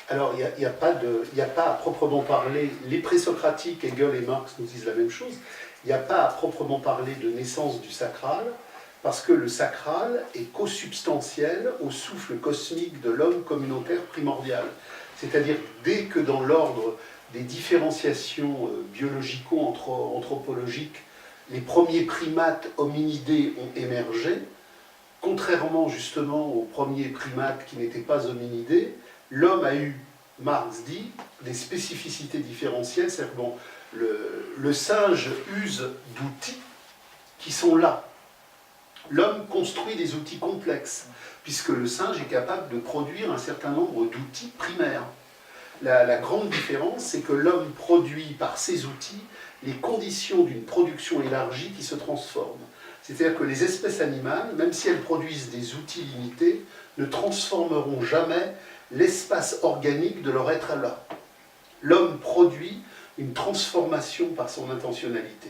Alors, il n'y a pas à proprement parler, les présocratiques, Hegel et Marx nous disent la même chose, il n'y a pas à proprement parler de naissance du sacral, parce que le sacral est co-substantiel au souffle cosmique de l'homme communautaire primordial. C'est-à-dire, dès que dans l'ordre des différenciations biologico-anthropologiques, les premiers primates hominidés ont émergé, contrairement justement aux premiers primates qui n'étaient pas hominidés, l'homme a eu, Marx dit, des spécificités différentielles. C'est-à-dire, bon, le singe use d'outils qui sont là. L'homme construit des outils complexes, puisque le singe est capable de produire un certain nombre d'outils primaires. La grande différence, c'est que l'homme produit par ses outils les conditions d'une production élargie qui se transforme. C'est-à-dire que les espèces animales, même si elles produisent des outils limités, ne transformeront jamais l'espace organique de leur être là. L'homme produit une transformation par son intentionnalité.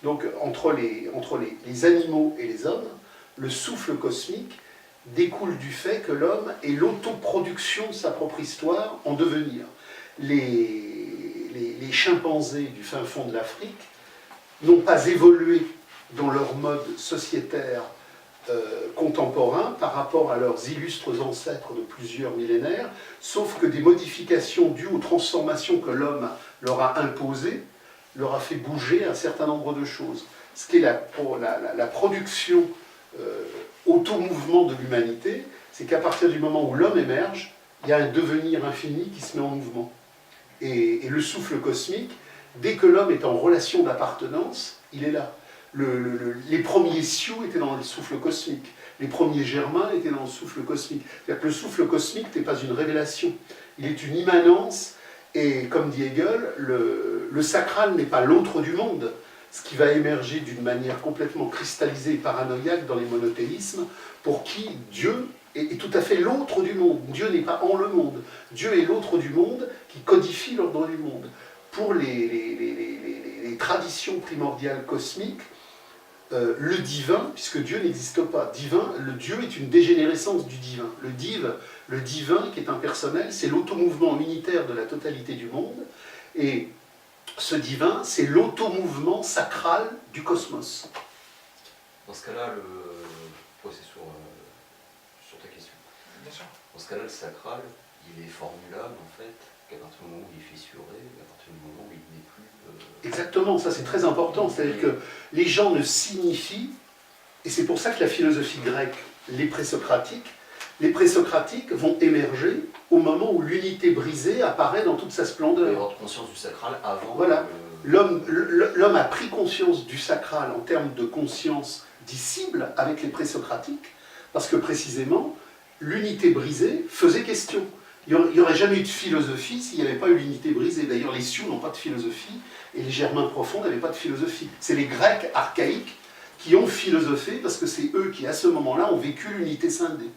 Donc entre les animaux et les hommes, le souffle cosmique découle du fait que l'homme est l'autoproduction de sa propre histoire en devenir. Les chimpanzés du fin fond de l'Afrique n'ont pas évolué dans leur mode sociétaire contemporain par rapport à leurs illustres ancêtres de plusieurs millénaires, sauf que des modifications dues aux transformations que l'homme leur a imposées leur a fait bouger un certain nombre de choses. Ce qui est la production automouvement de l'humanité, c'est qu'à partir du moment où l'homme émerge, il y a un devenir infini qui se met en mouvement. Et le souffle cosmique, dès que l'homme est en relation d'appartenance, il est là. Les premiers Sioux étaient dans le souffle cosmique. Les premiers Germains étaient dans le souffle cosmique. C'est-à-dire que le souffle cosmique n'est pas une révélation. Il est une immanence. Et comme dit Hegel, le sacral n'est pas l'autre du monde, ce qui va émerger d'une manière complètement cristallisée et paranoïaque dans les monothéismes, pour qui Dieu est tout à fait l'autre du monde. Dieu n'est pas en le monde. Dieu est l'autre du monde qui codifie l'ordre du monde. Pour les traditions primordiales cosmiques, le divin, puisque Dieu n'existe pas, le Dieu est une dégénérescence du divin. Le divin, qui est impersonnel, c'est l'automouvement unitaire de la totalité du monde, et ce divin, c'est l'automouvement sacral du cosmos. Dans ce cas-là, c'est sur ta question. Bien sûr. Dans ce cas-là, le sacral, il est formulable, en fait, qu'à partir du moment où il est fissuré, à partir du moment où il n'est plus... Exactement, ça c'est très important. C'est-à-dire que les gens ne signifient, et c'est pour ça que la philosophie grecque, les présocratiques vont émerger au moment où l'unité brisée apparaît dans toute sa splendeur. Il y avoir conscience du sacral avant... Voilà. L'homme a pris conscience du sacral en termes de conscience disciple avec les présocratiques, parce que précisément, l'unité brisée faisait question. Il n'y aurait jamais eu de philosophie s'il n'y avait pas eu l'unité brisée. D'ailleurs, les Sioux n'ont pas de philosophie, et les Germains profonds n'avaient pas de philosophie. C'est les Grecs archaïques qui ont philosophé, parce que c'est eux qui, à ce moment-là, ont vécu l'unité scindée.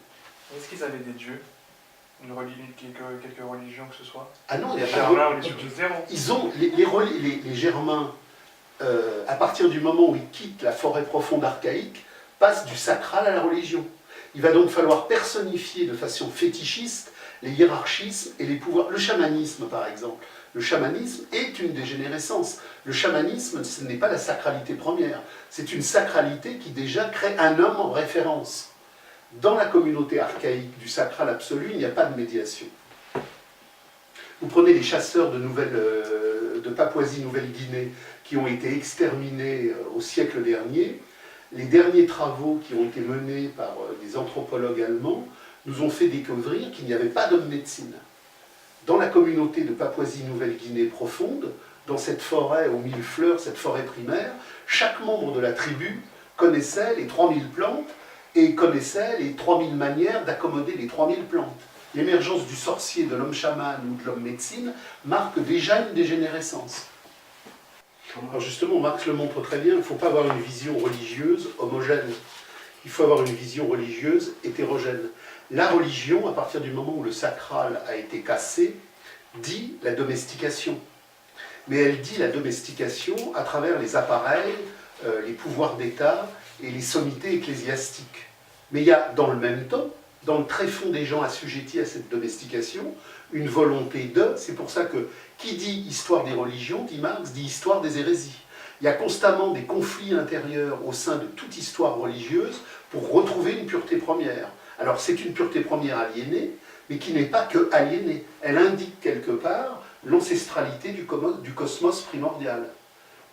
Est-ce qu'ils avaient des dieux? Quelques religions que ce soit? Ah non, il n'y a Les pas Germains, on est sur du zéro. Ils ont, les Germains, à partir du moment où ils quittent la forêt profonde archaïque, passent du sacral à la religion. Il va donc falloir personnifier de façon fétichiste les hiérarchismes et les pouvoirs. Le chamanisme, par exemple. Le chamanisme est une dégénérescence. Le chamanisme, ce n'est pas la sacralité première. C'est une sacralité qui déjà crée un homme en référence. Dans la communauté archaïque du sacral absolu, il n'y a pas de médiation. Vous prenez les chasseurs de Papouasie-Nouvelle-Guinée qui ont été exterminés au siècle dernier. Les derniers travaux qui ont été menés par des anthropologues allemands nous ont fait découvrir qu'il n'y avait pas d'homme médecine. Dans la communauté de Papouasie-Nouvelle-Guinée profonde, dans cette forêt aux 1000 fleurs, cette forêt primaire, chaque membre de la tribu connaissait les 3000 plantes et connaissait les 3000 manières d'accommoder les 3000 plantes. L'émergence du sorcier, de l'homme chaman ou de l'homme médecine marque déjà une dégénérescence. Alors justement, Marx le montre très bien, il ne faut pas avoir une vision religieuse homogène. Il faut avoir une vision religieuse hétérogène. La religion, à partir du moment où le sacral a été cassé, dit la domestication. Mais elle dit la domestication à travers les appareils, les pouvoirs d'État et les sommités ecclésiastiques. Mais il y a, dans le même temps, dans le tréfonds des gens assujettis à cette domestication, une volonté de, c'est pour ça que qui dit histoire des religions, dit Marx, dit histoire des hérésies. Il y a constamment des conflits intérieurs au sein de toute histoire religieuse pour retrouver une pureté première. Alors c'est une pureté première aliénée, mais qui n'est pas que aliénée. Elle indique quelque part l'ancestralité du cosmos primordial.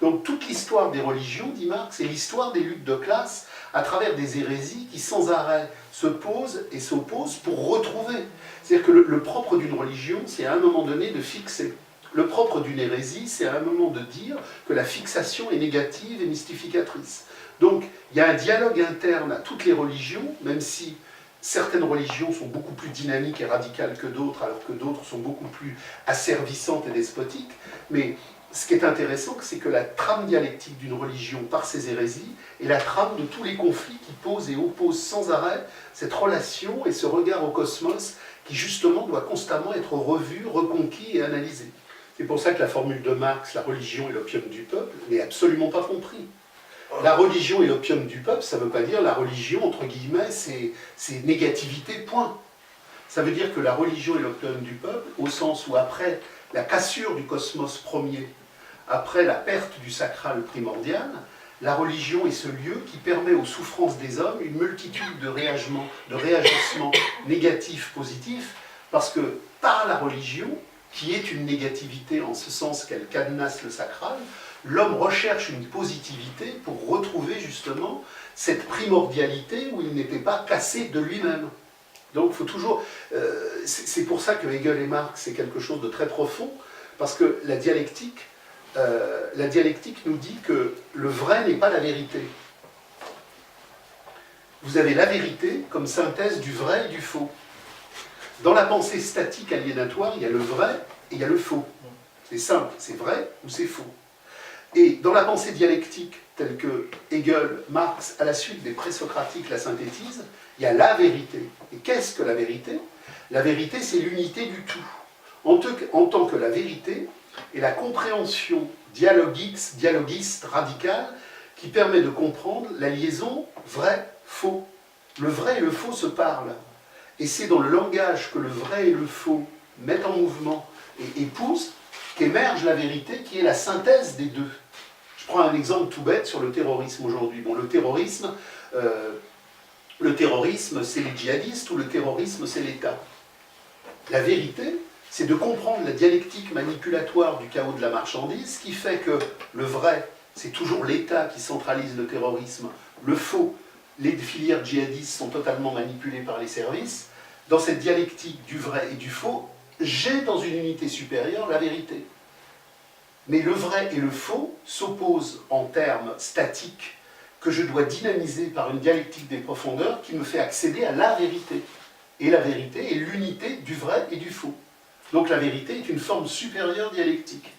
Donc toute l'histoire des religions, dit Marx, c'est l'histoire des luttes de classe à travers des hérésies qui sans arrêt se posent et s'opposent pour retrouver. C'est-à-dire que le propre d'une religion, c'est à un moment donné de fixer. Le propre d'une hérésie, c'est à un moment de dire que la fixation est négative et mystificatrice. Donc il y a un dialogue interne à toutes les religions, même si certaines religions sont beaucoup plus dynamiques et radicales que d'autres, alors que d'autres sont beaucoup plus asservissantes et despotiques, mais ce qui est intéressant, c'est que la trame dialectique d'une religion par ses hérésies est la trame de tous les conflits qui posent et opposent sans arrêt cette relation et ce regard au cosmos qui justement doit constamment être revu, reconquis et analysé. C'est pour ça que la formule de Marx, la religion est l'opium du peuple, n'est absolument pas compris. La religion est l'opium du peuple, ça ne veut pas dire la religion, entre guillemets, c'est négativité, point. Ça veut dire que la religion est l'opium du peuple, au sens où après la cassure du cosmos premier, après la perte du sacral primordial, la religion est ce lieu qui permet aux souffrances des hommes une multitude de réagissements négatifs, positifs, parce que par la religion, qui est une négativité en ce sens qu'elle cadenasse le sacral, l'homme recherche une positivité pour retrouver justement cette primordialité où il n'était pas cassé de lui-même. Donc il faut toujours... c'est pour ça que Hegel et Marx, c'est quelque chose de très profond, parce que la dialectique nous dit que le vrai n'est pas la vérité. Vous avez la vérité comme synthèse du vrai et du faux. Dans la pensée statique aliénatoire, il y a le vrai et il y a le faux. C'est simple, c'est vrai ou c'est faux. Et dans la pensée dialectique, telle que Hegel, Marx, à la suite des présocratiques la synthétisent, il y a la vérité. Et qu'est-ce que la vérité? La vérité, c'est l'unité du tout. En tant que la vérité est la compréhension dialoguiste radicale qui permet de comprendre la liaison vrai-faux. Le vrai et le faux se parlent. Et c'est dans le langage que le vrai et le faux mettent en mouvement et épousent qu'émerge la vérité qui est la synthèse des deux. Je prends un exemple tout bête sur le terrorisme aujourd'hui. Bon, le terrorisme, c'est les djihadistes ou le terrorisme, c'est l'État. La vérité, c'est de comprendre la dialectique manipulatoire du chaos de la marchandise qui fait que le vrai, c'est toujours l'État qui centralise le terrorisme. Le faux, les filières djihadistes sont totalement manipulées par les services. Dans cette dialectique du vrai et du faux, j'ai dans une unité supérieure la vérité. Mais le vrai et le faux s'opposent en termes statiques que je dois dynamiser par une dialectique des profondeurs qui me fait accéder à la vérité. Et la vérité est l'unité du vrai et du faux. Donc la vérité est une forme supérieure dialectique.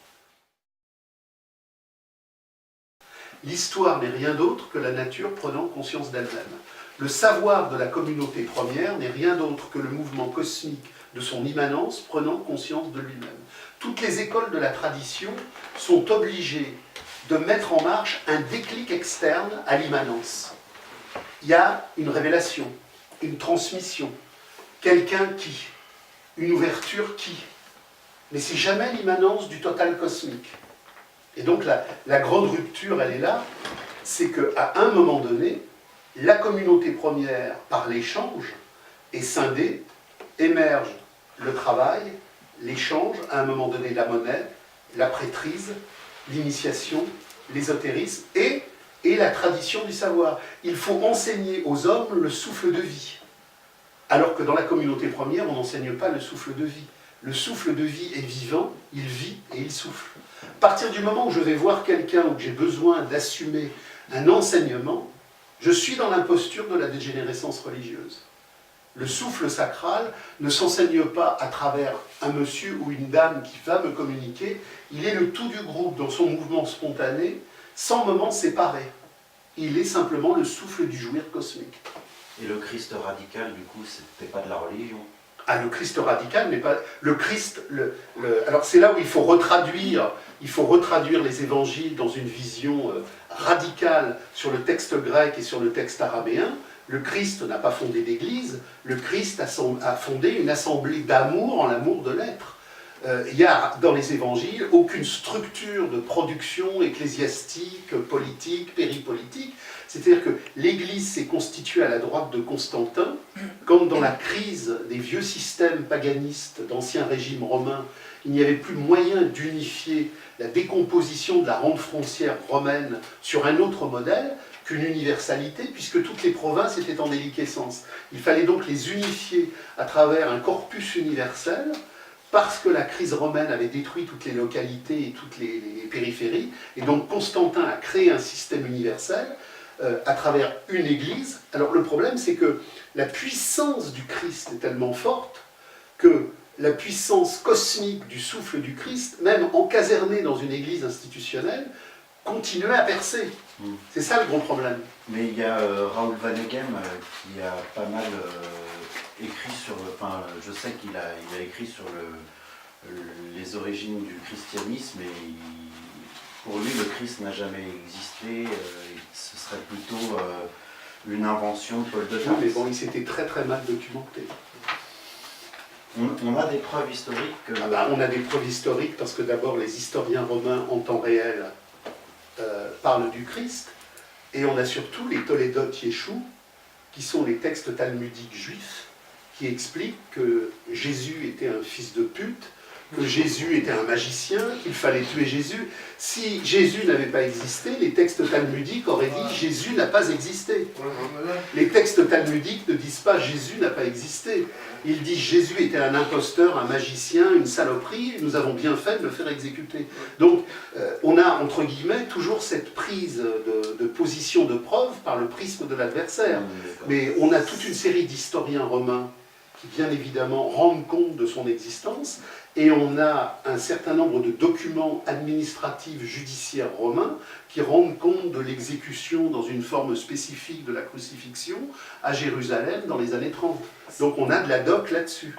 L'histoire n'est rien d'autre que la nature prenant conscience d'elle-même. Le savoir de la communauté première n'est rien d'autre que le mouvement cosmique de son immanence prenant conscience de lui-même. Toutes les écoles de la tradition sont obligées de mettre en marche un déclic externe à l'immanence. Il y a une révélation, une transmission, quelqu'un qui, une ouverture qui, mais c'est jamais l'immanence du total cosmique. Et donc la grande rupture, elle est là, c'est qu'à un moment donné, la communauté première, par l'échange, est scindée, émerge le travail, l'échange, à un moment donné la monnaie, la prêtrise, l'initiation, l'ésotérisme et la tradition du savoir. Il faut enseigner aux hommes le souffle de vie. Alors que dans la communauté première, on n'enseigne pas le souffle de vie. Le souffle de vie est vivant, il vit et il souffle. À partir du moment où je vais voir quelqu'un où j'ai besoin d'assumer un enseignement, je suis dans l'imposture de la dégénérescence religieuse. Le souffle sacral ne s'enseigne pas à travers un monsieur ou une dame qui va me communiquer, il est le tout du groupe dans son mouvement spontané, sans moment séparé. Il est simplement le souffle du jouir cosmique. Et le Christ radical, du coup, c'était pas de la religion? Ah, le Christ radical, mais pas... Le Christ... Alors c'est là où il faut retraduire les évangiles dans une vision radicale sur le texte grec et sur le texte arabéen. Le Christ n'a pas fondé d'église, le Christ a fondé une assemblée d'amour en l'amour de l'être. Il n'y a dans les évangiles aucune structure de production ecclésiastique, politique, péripolitique. C'est-à-dire que l'Église s'est constituée à la droite de Constantin, comme dans la crise des vieux systèmes paganistes d'ancien régime romain, il n'y avait plus moyen d'unifier la décomposition de la rente frontière romaine sur un autre modèle qu'une universalité, puisque toutes les provinces étaient en déliquescence. Il fallait donc les unifier à travers un corpus universel, parce que la crise romaine avait détruit toutes les localités et toutes les périphéries, et donc Constantin a créé un système universel à travers une église. Alors le problème, c'est que la puissance du Christ est tellement forte que la puissance cosmique du souffle du Christ, même encaserné dans une église institutionnelle, continuait à percer. C'est ça le gros problème. Mais il y a Raoul Vaneigem qui a pas mal écrit sur le... Enfin, je sais qu'il a écrit sur les origines du christianisme et pour lui, le Christ n'a jamais existé. Ce serait plutôt une invention de Paul de Tarse. Oui, mais bon, il s'était très très mal documenté. On a des preuves historiques que... On a des preuves historiques parce que d'abord les historiens romains en temps réel parlent du Christ, et on a surtout les Tolédot Yeshou, qui sont les textes talmudiques juifs, qui expliquent que Jésus était un fils de pute, que Jésus était un magicien, qu'il fallait tuer Jésus. Si Jésus n'avait pas existé, les textes talmudiques auraient dit « Jésus n'a pas existé ». Les textes talmudiques ne disent pas « Jésus n'a pas existé ». Ils disent « Jésus était un imposteur, un magicien, une saloperie, nous avons bien fait de le faire exécuter ». Donc on a, entre guillemets, toujours cette prise de position de preuve par le prisme de l'adversaire. Mais on a toute une série d'historiens romains qui, bien évidemment, rendent compte de son existence. Et on a un certain nombre de documents administratifs judiciaires romains qui rendent compte de l'exécution dans une forme spécifique de la crucifixion à Jérusalem dans les années 30. Donc on a de la doc là-dessus.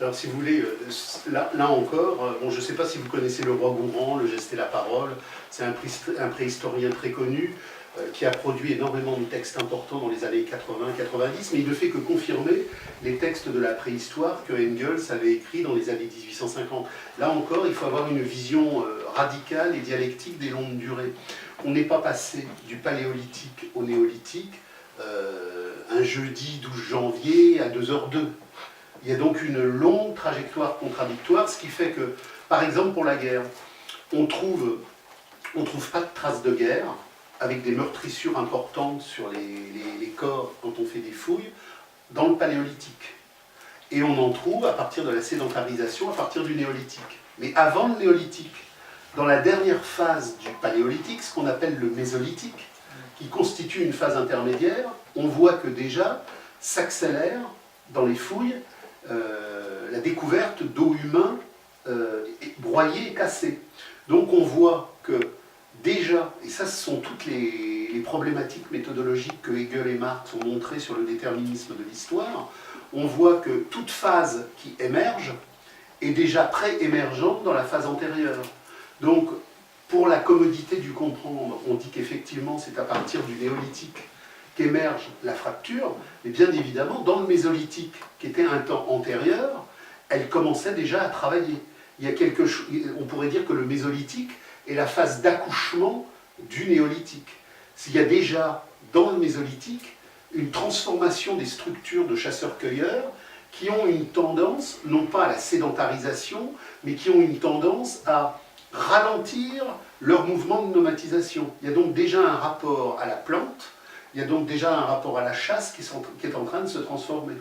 Alors si vous voulez, là encore, bon, je ne sais pas si vous connaissez le roi Gourand, le geste et la parole, c'est un préhistorien très connu, qui a produit énormément de textes importants dans les années 80-90, mais il ne fait que confirmer les textes de la préhistoire que Engels avait écrits dans les années 1850. Là encore, il faut avoir une vision radicale et dialectique des longues durées. On n'est pas passé du paléolithique au néolithique un jeudi 12 janvier à 2h02. Il y a donc une longue trajectoire contradictoire, ce qui fait que, par exemple pour la guerre, on trouve pas de traces de guerre, avec des meurtrissures importantes sur les corps quand on fait des fouilles, dans le paléolithique. Et on en trouve à partir de la sédentarisation, à partir du néolithique. Mais avant le néolithique, dans la dernière phase du paléolithique, ce qu'on appelle le mésolithique, qui constitue une phase intermédiaire, on voit que déjà s'accélère dans les fouilles la découverte d'os humains broyés et cassés. Donc on voit que déjà, et ça ce sont toutes les problématiques méthodologiques que Hegel et Marx ont montrées sur le déterminisme de l'histoire, on voit que toute phase qui émerge est déjà pré-émergente dans la phase antérieure. Donc, pour la commodité du comprendre, on dit qu'effectivement c'est à partir du néolithique qu'émerge la fracture, mais bien évidemment, dans le mésolithique, qui était un temps antérieur, elle commençait déjà à travailler. Il y a quelque chose, on pourrait dire que le mésolithique est la phase d'accouchement du néolithique. S'il y a déjà, dans le mésolithique, une transformation des structures de chasseurs-cueilleurs qui ont une tendance, non pas à la sédentarisation, mais qui ont une tendance à ralentir leur mouvement de nomadisation. Il y a donc déjà un rapport à la plante, il y a donc déjà un rapport à la chasse qui est en train de se transformer.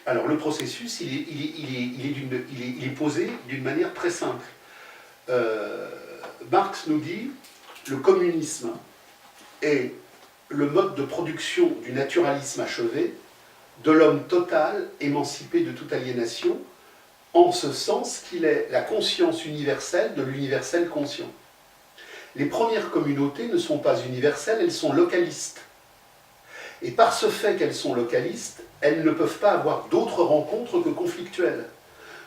Alors le processus, il est posé d'une manière très simple. Marx nous dit le communisme est le mode de production du naturalisme achevé, de l'homme total, émancipé de toute aliénation, en ce sens qu'il est la conscience universelle de l'universel conscient. Les premières communautés ne sont pas universelles, elles sont localistes. Et par ce fait qu'elles sont localistes, elles ne peuvent pas avoir d'autres rencontres que conflictuelles.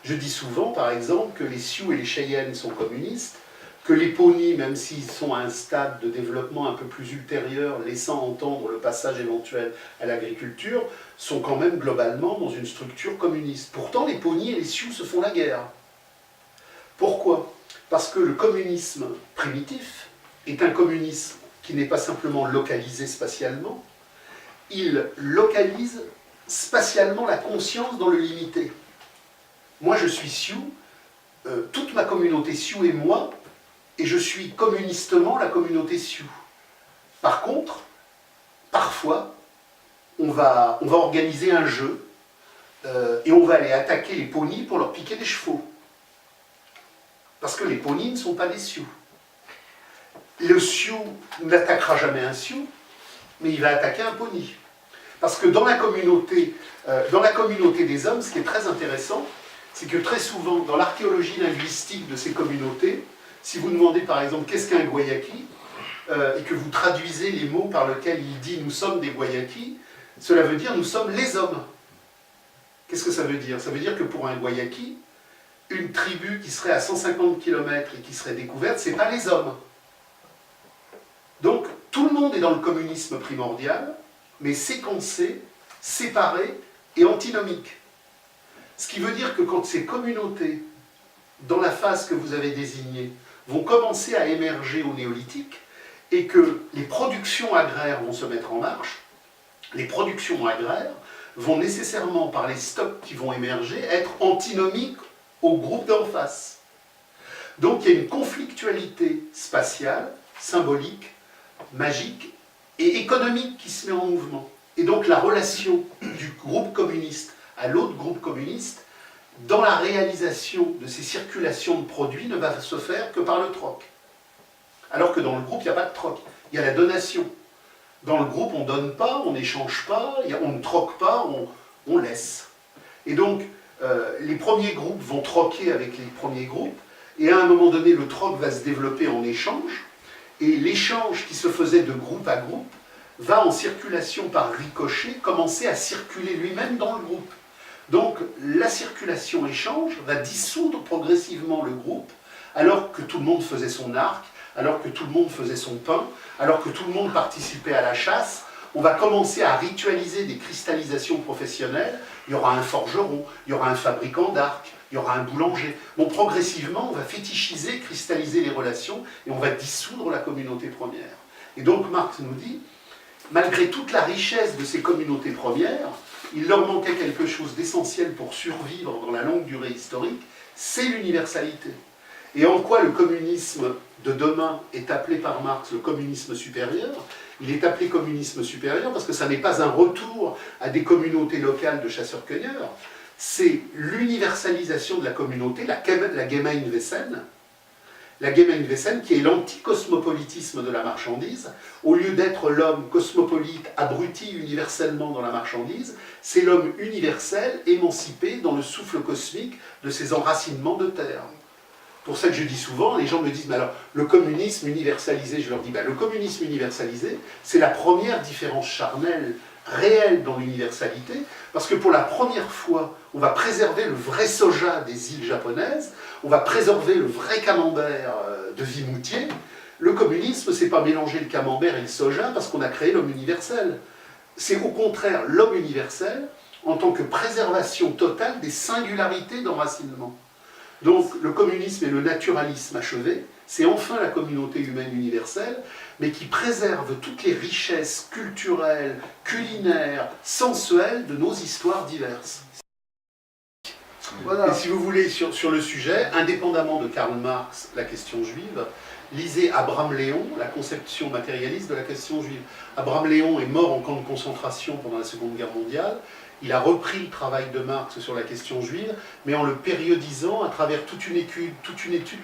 Je dis souvent, par exemple, que les Sioux et les Cheyennes sont communistes, que les Ponis, même s'ils sont à un stade de développement un peu plus ultérieur, laissant entendre le passage éventuel à l'agriculture, sont quand même globalement dans une structure communiste. Pourtant, les Ponis et les Sioux se font la guerre. Pourquoi? Parce que le communisme primitif est un communisme qui n'est pas simplement localisé spatialement, il localise spatialement la conscience dans le limité. Moi, je suis Sioux, toute ma communauté Sioux et moi, et je suis communistement la communauté Sioux. Par contre, parfois, on va organiser un jeu et on va aller attaquer les Ponis pour leur piquer des chevaux. Parce que les Ponis ne sont pas des Sioux. Le Sioux n'attaquera jamais un Sioux, mais il va attaquer un Poni. Parce que dans la communauté des hommes, ce qui est très intéressant, c'est que très souvent, dans l'archéologie linguistique de ces communautés, si vous demandez par exemple qu'est-ce qu'un Guayaki, et que vous traduisez les mots par lesquels il dit « nous sommes des Guayaki », cela veut dire « nous sommes les hommes ». Qu'est-ce que ça veut dire? Ça veut dire que pour un Guayaki, une tribu qui serait à 150 km et qui serait découverte, ce n'est pas les hommes. Donc, tout le monde est dans le communisme primordial, mais séquencé, séparé et antinomique. Ce qui veut dire que quand ces communautés, dans la phase que vous avez désignée, vont commencer à émerger au néolithique, et que les productions agraires vont se mettre en marche, les productions agraires vont nécessairement, par les stocks qui vont émerger, être antinomiques au groupe d'en face. Donc il y a une conflictualité spatiale, symbolique, magique et économique qui se met en mouvement. Et donc la relation du groupe communiste à l'autre groupe communiste, dans la réalisation de ces circulations de produits, ne va se faire que par le troc. Alors que dans le groupe, il n'y a pas de troc, il y a la donation. Dans le groupe, on ne donne pas, on n'échange pas, on ne troque pas, on laisse. Et donc, les premiers groupes vont troquer avec les premiers groupes, et à un moment donné, le troc va se développer en échange, et l'échange qui se faisait de groupe à groupe va en circulation par ricochet commencer à circuler lui-même dans le groupe. Donc la circulation-échange va dissoudre progressivement le groupe, alors que tout le monde faisait son arc, alors que tout le monde faisait son pain, alors que tout le monde participait à la chasse. On va commencer à ritualiser des cristallisations professionnelles. Il y aura un forgeron, il y aura un fabricant d'arcs, il y aura un boulanger. Bon, progressivement, on va fétichiser, cristalliser les relations et on va dissoudre la communauté première. Et donc Marx nous dit, malgré toute la richesse de ces communautés premières, il leur manquait quelque chose d'essentiel pour survivre dans la longue durée historique, c'est l'universalité. Et en quoi le communisme de demain est appelé par Marx le communisme supérieur? Il est appelé communisme supérieur parce que ça n'est pas un retour à des communautés locales de chasseurs-cueilleurs, c'est l'universalisation de la communauté, la Gemeinwesen, qui est l'anticosmopolitisme de la marchandise. Au lieu d'être l'homme cosmopolite, abruti universellement dans la marchandise, c'est l'homme universel, émancipé dans le souffle cosmique de ses enracinements de terre. Pour ça que je dis souvent, les gens me disent, mais alors, le communisme universalisé, je leur dis, le communisme universalisé, c'est la première différence charnelle réelle dans l'universalité, parce que pour la première fois, on va préserver le vrai soja des îles japonaises, on va préserver le vrai camembert de Vimoutier. Le communisme, c'est pas mélanger le camembert et le soja parce qu'on a créé l'homme universel. C'est au contraire l'homme universel en tant que préservation totale des singularités d'enracinement. Donc le communisme et le naturalisme achevé, c'est enfin la communauté humaine universelle, mais qui préserve toutes les richesses culturelles, culinaires, sensuelles de nos histoires diverses. Voilà. Et si vous voulez, sur le sujet, indépendamment de Karl Marx, la question juive, lisez Abraham Léon, la conception matérialiste de la question juive. Abraham Léon est mort en camp de concentration pendant la Seconde Guerre mondiale. Il a repris le travail de Marx sur la question juive, mais en le périodisant à travers toute une étude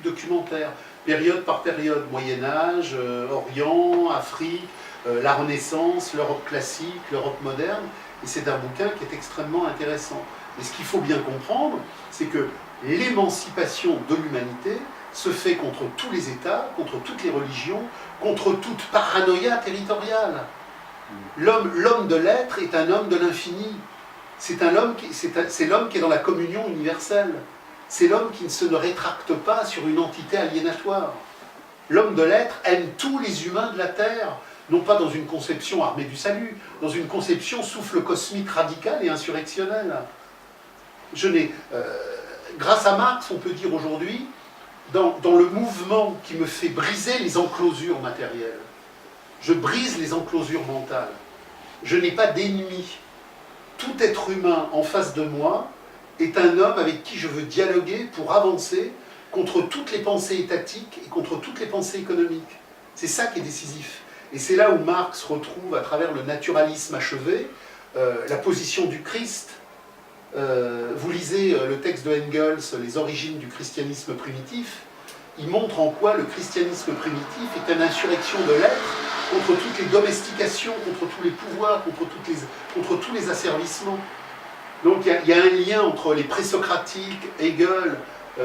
documentaire, période par période, Moyen-Âge, Orient, Afrique, la Renaissance, l'Europe classique, l'Europe moderne, et c'est un bouquin qui est extrêmement intéressant. Et ce qu'il faut bien comprendre, c'est que l'émancipation de l'humanité se fait contre tous les États, contre toutes les religions, contre toute paranoïa territoriale. L'homme de l'être est un homme de l'infini. C'est l'homme qui est dans la communion universelle. c'est l'homme qui ne se rétracte pas sur une entité aliénatoire. L'homme de l'être aime tous les humains de la Terre, non pas dans une conception armée du salut, dans une conception souffle cosmique radical et insurrectionnel. Grâce à Marx, on peut dire aujourd'hui, dans le mouvement qui me fait briser les enclosures matérielles, je brise les enclosures mentales. Je n'ai pas d'ennemi. Tout être humain en face de moi est un homme avec qui je veux dialoguer pour avancer contre toutes les pensées étatiques et contre toutes les pensées économiques. C'est ça qui est décisif. Et c'est là où Marx retrouve, à travers le naturalisme achevé, la position du Christ. Vous lisez le texte de Engels, Les origines du christianisme primitif, il montre en quoi le christianisme primitif est une insurrection de l'être contre toutes les domestications, contre tous les pouvoirs, contre tous les asservissements. Donc il y a un lien entre les présocratiques, Hegel,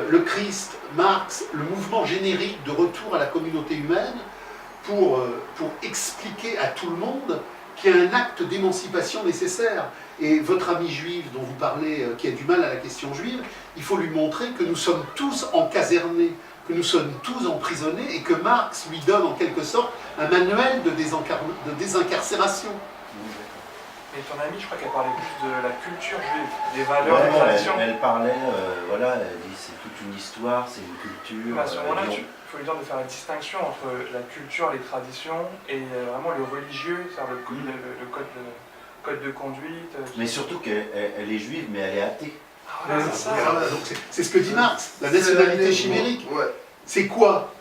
le Christ, Marx, le mouvement générique de retour à la communauté humaine pour expliquer à tout le monde qu'il y a un acte d'émancipation nécessaire. Et votre ami juif dont vous parlez, qui a du mal à la question juive, il faut lui montrer que nous sommes tous encasernés, que nous sommes tous emprisonnés et que Marx lui donne en quelque sorte un manuel de désincarcération. Et ton amie, je crois qu'elle parlait plus de la culture juive, des valeurs, des traditions. Elle parlait, voilà, elle dit c'est toute une histoire, c'est une culture. À ce moment-là, il faut lui dire de faire la distinction entre la culture, les traditions et vraiment le religieux, c'est-à-dire le code de conduite. Mais surtout qu'elle est juive, mais elle est athée. Ah ouais, c'est ça. C'est ce que dit Marx, la nationalité chimérique. Ouais. C'est quoi?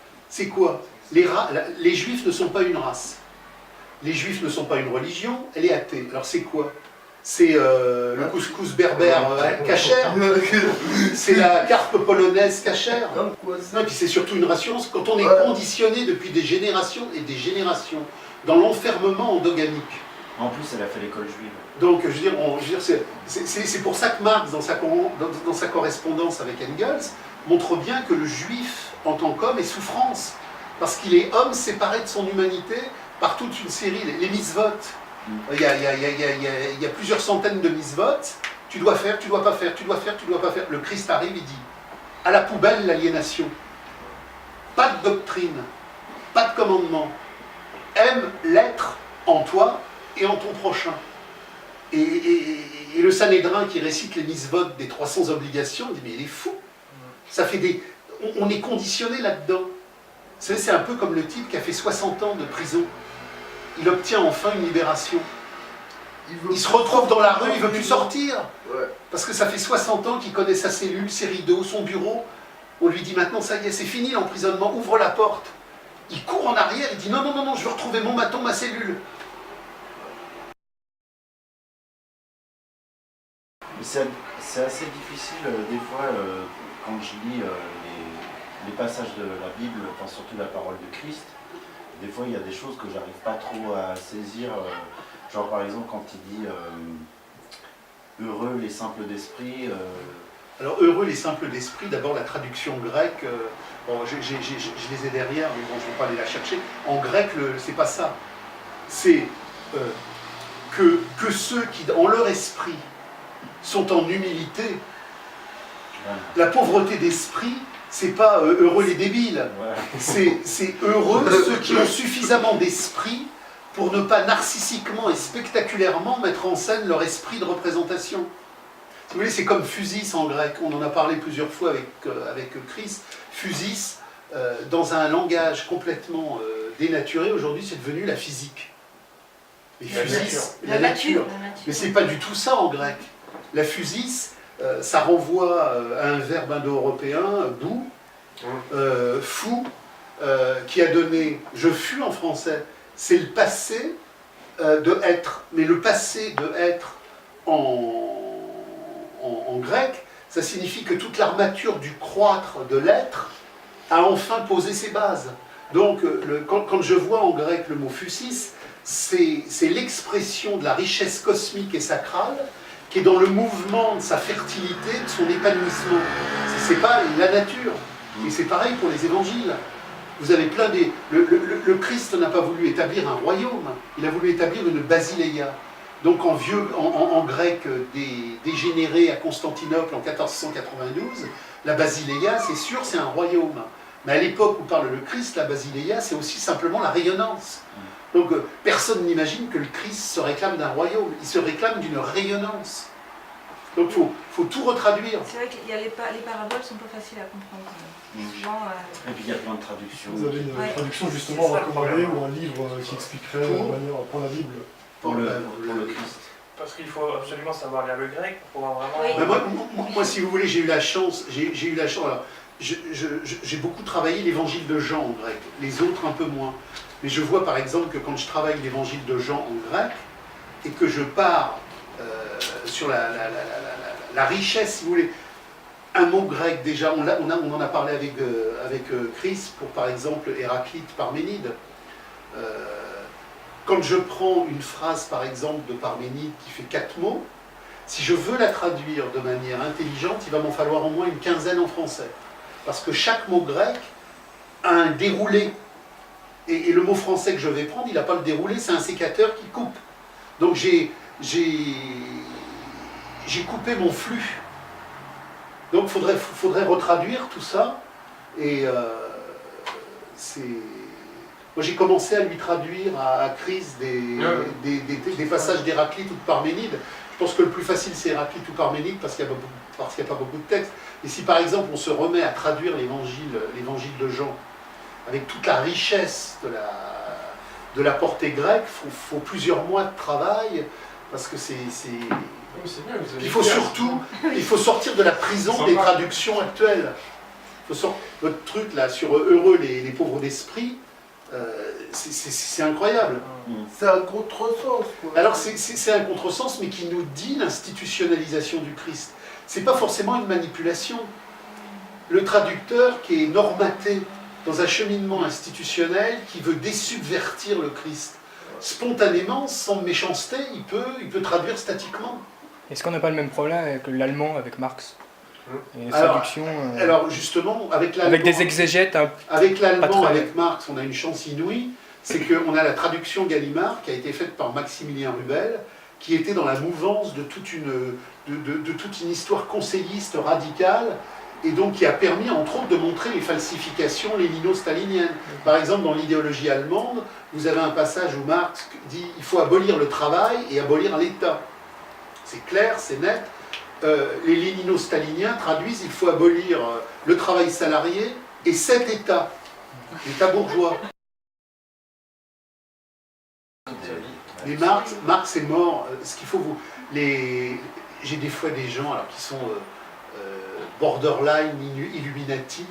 Les juifs ne sont pas une race. Les juifs ne sont pas une religion, elle est athée. Alors c'est quoi? C'est le couscous berbère cachère, c'est la carpe polonaise cachère. Non, et puis c'est surtout une rassurance quand on est conditionné depuis des générations et des générations dans l'enfermement endogamique. En plus, elle a fait l'école juive. Donc, je veux dire c'est pour ça que Marx, dans sa correspondance avec Engels, montre bien que le juif, en tant qu'homme, est souffrance. Parce qu'il est homme séparé de son humanité par toute une série, les mitzvot. Il y a plusieurs centaines de mitzvot. Tu dois faire, tu dois pas faire, tu dois faire, tu dois pas faire. Le Christ arrive, il dit, à la poubelle l'aliénation. Pas de doctrine, pas de commandement. Aime l'être en toi et en ton prochain. Et le Sanhédrin qui récite les mitzvot des 300 obligations, dit mais il est fou. Ça fait on est conditionné là-dedans. Vous savez, c'est un peu comme le type qui a fait 60 ans de prison. Il obtient enfin une libération. Il se retrouve dans la rue, il ne veut plus sortir. Parce que ça fait 60 ans qu'il connaît sa cellule, ses rideaux, son bureau. On lui dit maintenant, ça y est, c'est fini l'emprisonnement, ouvre la porte. Il court en arrière, il dit non, non, non, non, je veux retrouver mon bâton, ma cellule. C'est assez difficile des fois quand je lis les passages de la Bible, enfin, surtout la parole de Christ. Des fois il y a des choses que j'arrive pas trop à saisir, genre par exemple quand il dit heureux les simples d'esprit. Alors heureux les simples d'esprit, d'abord la traduction grecque, bon, je les ai derrière, mais bon, je ne vais pas aller la chercher. En grec, c'est pas ça. C'est que ceux qui, en leur esprit, sont en humilité. La pauvreté d'esprit, c'est pas heureux les débiles. C'est heureux ceux qui ont suffisamment d'esprit pour ne pas narcissiquement et spectaculairement mettre en scène leur esprit de représentation. Si vous voulez, c'est comme physis en grec. On en a parlé plusieurs fois avec Chris. Physis, dans un langage complètement dénaturé, aujourd'hui, c'est devenu la physique. Et physis, la nature. Mais c'est pas du tout ça en grec. La physis, ça renvoie à un verbe indo-européen, bou, fou, qui a donné je fus en français. C'est le passé de être. Mais le passé de être en grec, ça signifie que toute l'armature du croître de l'être a enfin posé ses bases. Donc, quand je vois en grec le mot physis, c'est l'expression de la richesse cosmique et sacrale qui est dans le mouvement de sa fertilité, de son épanouissement. C'est pas la nature. Et c'est pareil pour les évangiles. Vous avez plein des... Le Christ n'a pas voulu établir un royaume, il a voulu établir une basileia. donc en grec dégénéré à Constantinople en 1492, la Basileia, c'est sûr, c'est un royaume. Mais à l'époque où parle le Christ, la Basileia, c'est aussi simplement la rayonnance. Donc personne n'imagine que le Christ se réclame d'un royaume, il se réclame d'une rayonnance. Donc il faut tout retraduire. C'est vrai que les paraboles sont pas faciles à comprendre. Souvent, Et puis il y a plein de traductions. Vous avez une Ouais. traduction justement recommandée ou un livre qui expliquerait la manière pour la Bible? Pour le Christ. Parce qu'il faut absolument savoir lire le grec pour pouvoir vraiment... Oui. Ben moi, si vous voulez, j'ai eu la chance, alors, j'ai beaucoup travaillé l'évangile de Jean en grec, les autres un peu moins. Mais je vois par exemple que quand je travaille l'évangile de Jean en grec, et que je pars sur la richesse, si vous voulez, un mot grec déjà, on en a parlé avec Chris, pour par exemple Héraclite Parménide. Quand je prends une phrase par exemple de Parménide qui fait 4 mots, si je veux la traduire de manière intelligente, il va m'en falloir au moins une quinzaine en français. Parce que chaque mot grec a un déroulé. Et le mot français que je vais prendre, il n'a pas le déroulé, c'est un sécateur qui coupe. Donc j'ai coupé mon flux. Donc il faudrait retraduire tout ça. Et moi j'ai commencé à lui traduire à Chris des passages d'Héraclite ou de Parménide. Je pense que le plus facile c'est Héraclite ou Parménide parce qu'il n'y a pas beaucoup de textes. Et si par exemple on se remet à traduire l'évangile de Jean avec toute la richesse de la portée grecque, il faut plusieurs mois de travail parce que c'est... Il faut surtout sortir de la prison des traductions actuelles. Votre truc là sur heureux les pauvres d'esprit, c'est incroyable. C'est un contresens, quoi. Alors c'est un contresens, mais qui nous dit l'institutionnalisation du Christ. C'est pas forcément une manipulation. Le traducteur qui est normaté dans un cheminement institutionnel qui veut désubvertir le Christ, spontanément, sans méchanceté, il peut traduire statiquement. Est-ce qu'on n'a pas le même problème avec l'allemand, avec Marx? Et les Alors, traductions, alors justement, avec l'allemand, avec des exégètes avec pas l'allemand, très- avec Marx, on a une chance inouïe, c'est qu'on a la traduction Gallimard qui a été faite par Maximilien Rubel, qui était dans la mouvance de toute une histoire conseilliste radicale, et donc qui a permis, entre autres, de montrer les falsifications lénino-staliniennes. Par exemple, dans l'idéologie allemande, vous avez un passage où Marx dit « il faut abolir le travail et abolir l'État ». C'est clair, c'est net. Les lénino-staliniens traduisent « il faut abolir le travail salarié et cet État, l'État bourgeois ». Mais Marx est mort. Ce qu'il faut vous... J'ai des fois des gens alors, qui sont borderline, Illuminati.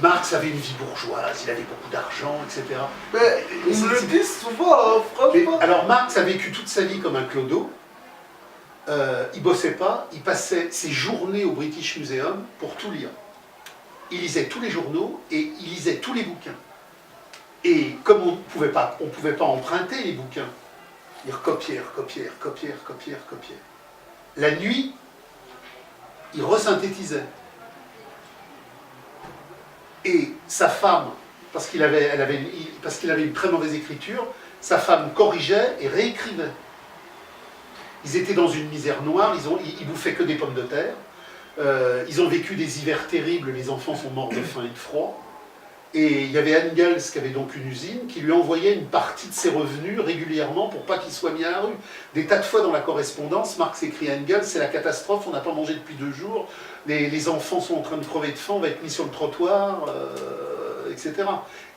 Marx avait une vie bourgeoise, il avait beaucoup d'argent, etc. Mais ils me le disent souvent, hein, franchement. Alors Marx a vécu toute sa vie comme un clodo. Il bossait pas, il passait ses journées au British Museum pour tout lire. Il lisait tous les journaux et il lisait tous les bouquins. Et comme on ne pouvait pas emprunter les bouquins, il recopiait. La nuit, il resynthétisait. Et sa femme, parce qu'il avait une très mauvaise écriture, sa femme corrigeait et réécrivait. Ils étaient dans une misère noire, ils bouffaient que des pommes de terre, ils ont vécu des hivers terribles, les enfants sont morts de faim et de froid. Et il y avait Engels, qui avait donc une usine, qui lui envoyait une partie de ses revenus régulièrement pour pas qu'il soit mis à la rue. Des tas de fois dans la correspondance, Marx écrit à Engels, c'est la catastrophe, on n'a pas mangé depuis 2 jours, les enfants sont en train de crever de faim, on va être mis sur le trottoir, etc.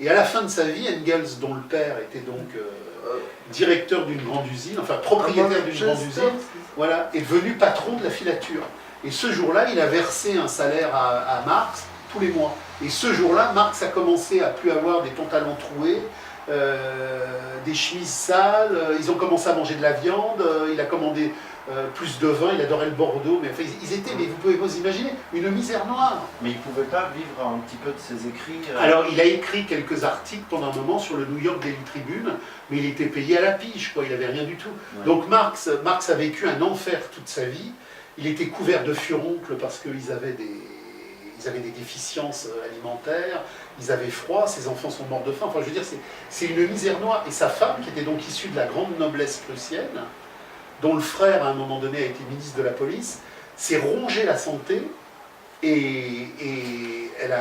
Et à la fin de sa vie, Engels, dont le père était donc directeur d'une grande usine, enfin propriétaire d'une grande usine, voilà, est devenu patron de la filature. Et ce jour-là, il a versé un salaire à Marx tous les mois. Et ce jour-là, Marx a commencé à plus avoir des pantalons troués, des chemises sales, ils ont commencé à manger de la viande, il a commandé plus de vin, il adorait le Bordeaux, mais enfin, ils étaient, mais vous pouvez vous imaginer, une misère noire. Mais il ne pouvait pas vivre un petit peu de ses écrits Alors, il a écrit quelques articles pendant un moment sur le New York Daily Tribune, mais il était payé à la pige, quoi, il n'avait rien du tout. Ouais. Donc Marx a vécu un enfer toute sa vie, il était couvert de furoncles parce qu'ils avaient ils avaient des déficiences alimentaires, ils avaient froid, ses enfants sont morts de faim. Enfin, je veux dire, c'est une misère noire. Et sa femme, qui était donc issue de la grande noblesse prussienne, dont le frère, à un moment donné, a été ministre de la police, s'est rongé la santé et elle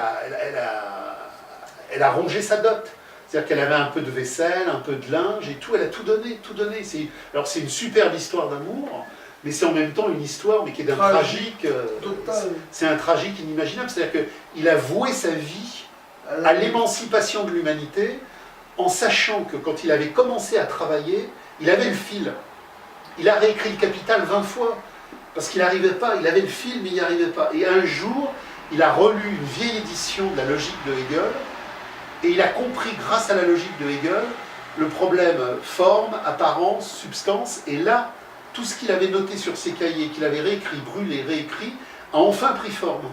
a rongé sa dot. C'est-à-dire qu'elle avait un peu de vaisselle, un peu de linge et tout, elle a tout donné, tout donné. Alors c'est une superbe histoire d'amour, mais c'est en même temps une histoire mais qui est d'un tragique. C'est un tragique inimaginable. C'est-à-dire qu'il a voué sa vie à l'émancipation de l'humanité en sachant que quand il avait commencé à travailler, il avait le fil. Il a réécrit le Capital 20 fois, parce qu'il n'arrivait pas, il avait le fil mais il n'y arrivait pas. Et un jour, il a relu une vieille édition de la logique de Hegel, et il a compris, grâce à la logique de Hegel, le problème forme, apparence, substance, et là, tout ce qu'il avait noté sur ses cahiers, qu'il avait réécrit, brûlé, réécrit, a enfin pris forme.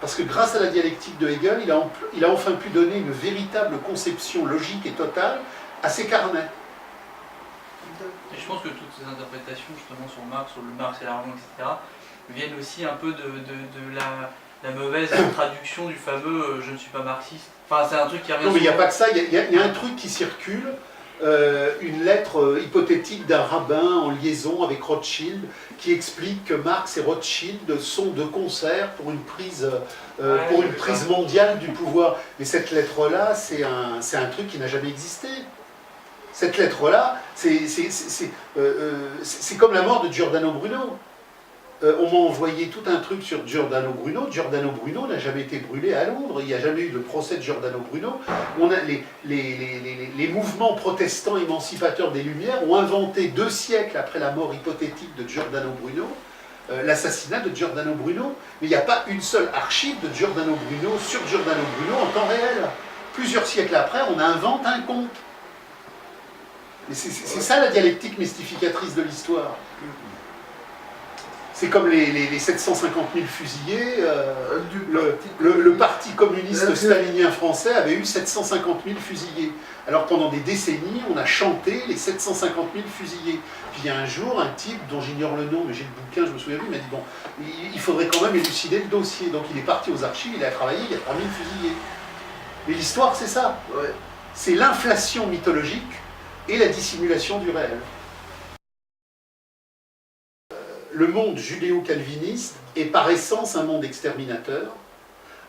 Parce que grâce à la dialectique de Hegel, il a enfin pu donner une véritable conception logique et totale à ses carnets. Et je pense que toutes ces interprétations justement sur le Marx et l'argent, etc., viennent aussi un peu de la mauvaise traduction du fameux « je ne suis pas marxiste ». Enfin, c'est un truc qui revient. Non, mais il n'y a souvent. pas que ça, il y a un truc qui circule, une lettre hypothétique d'un rabbin en liaison avec Rothschild, qui explique que Marx et Rothschild sont de concert pour une prise, mondiale du pouvoir. Mais cette lettre-là, c'est un truc qui n'a jamais existé. Cette lettre-là, c'est comme la mort de Giordano Bruno. On m'a envoyé tout un truc sur Giordano Bruno. Giordano Bruno n'a jamais été brûlé à Londres. Il n'y a jamais eu de procès de Giordano Bruno. Les mouvements protestants émancipateurs des Lumières ont inventé 2 siècles après la mort hypothétique de Giordano Bruno l'assassinat de Giordano Bruno. Mais il n'y a pas une seule archive de Giordano Bruno sur Giordano Bruno en temps réel. Plusieurs siècles après, on invente un conte. Mais c'est ça la dialectique mystificatrice de l'histoire. C'est comme les 750 000 fusillés. Le parti communiste stalinien français avait eu 750 000 fusillés. Alors pendant des décennies, on a chanté les 750 000 fusillés. Puis il y a un jour, un type dont j'ignore le nom, mais j'ai le bouquin, je me souviens plus, il m'a dit bon, il faudrait quand même élucider le dossier. Donc il est parti aux archives, il a travaillé, il y a 3 000 fusillés. Mais l'histoire, c'est ça. Ouais. C'est l'inflation mythologique et la dissimulation du réel. Le monde judéo-calviniste est par essence un monde exterminateur,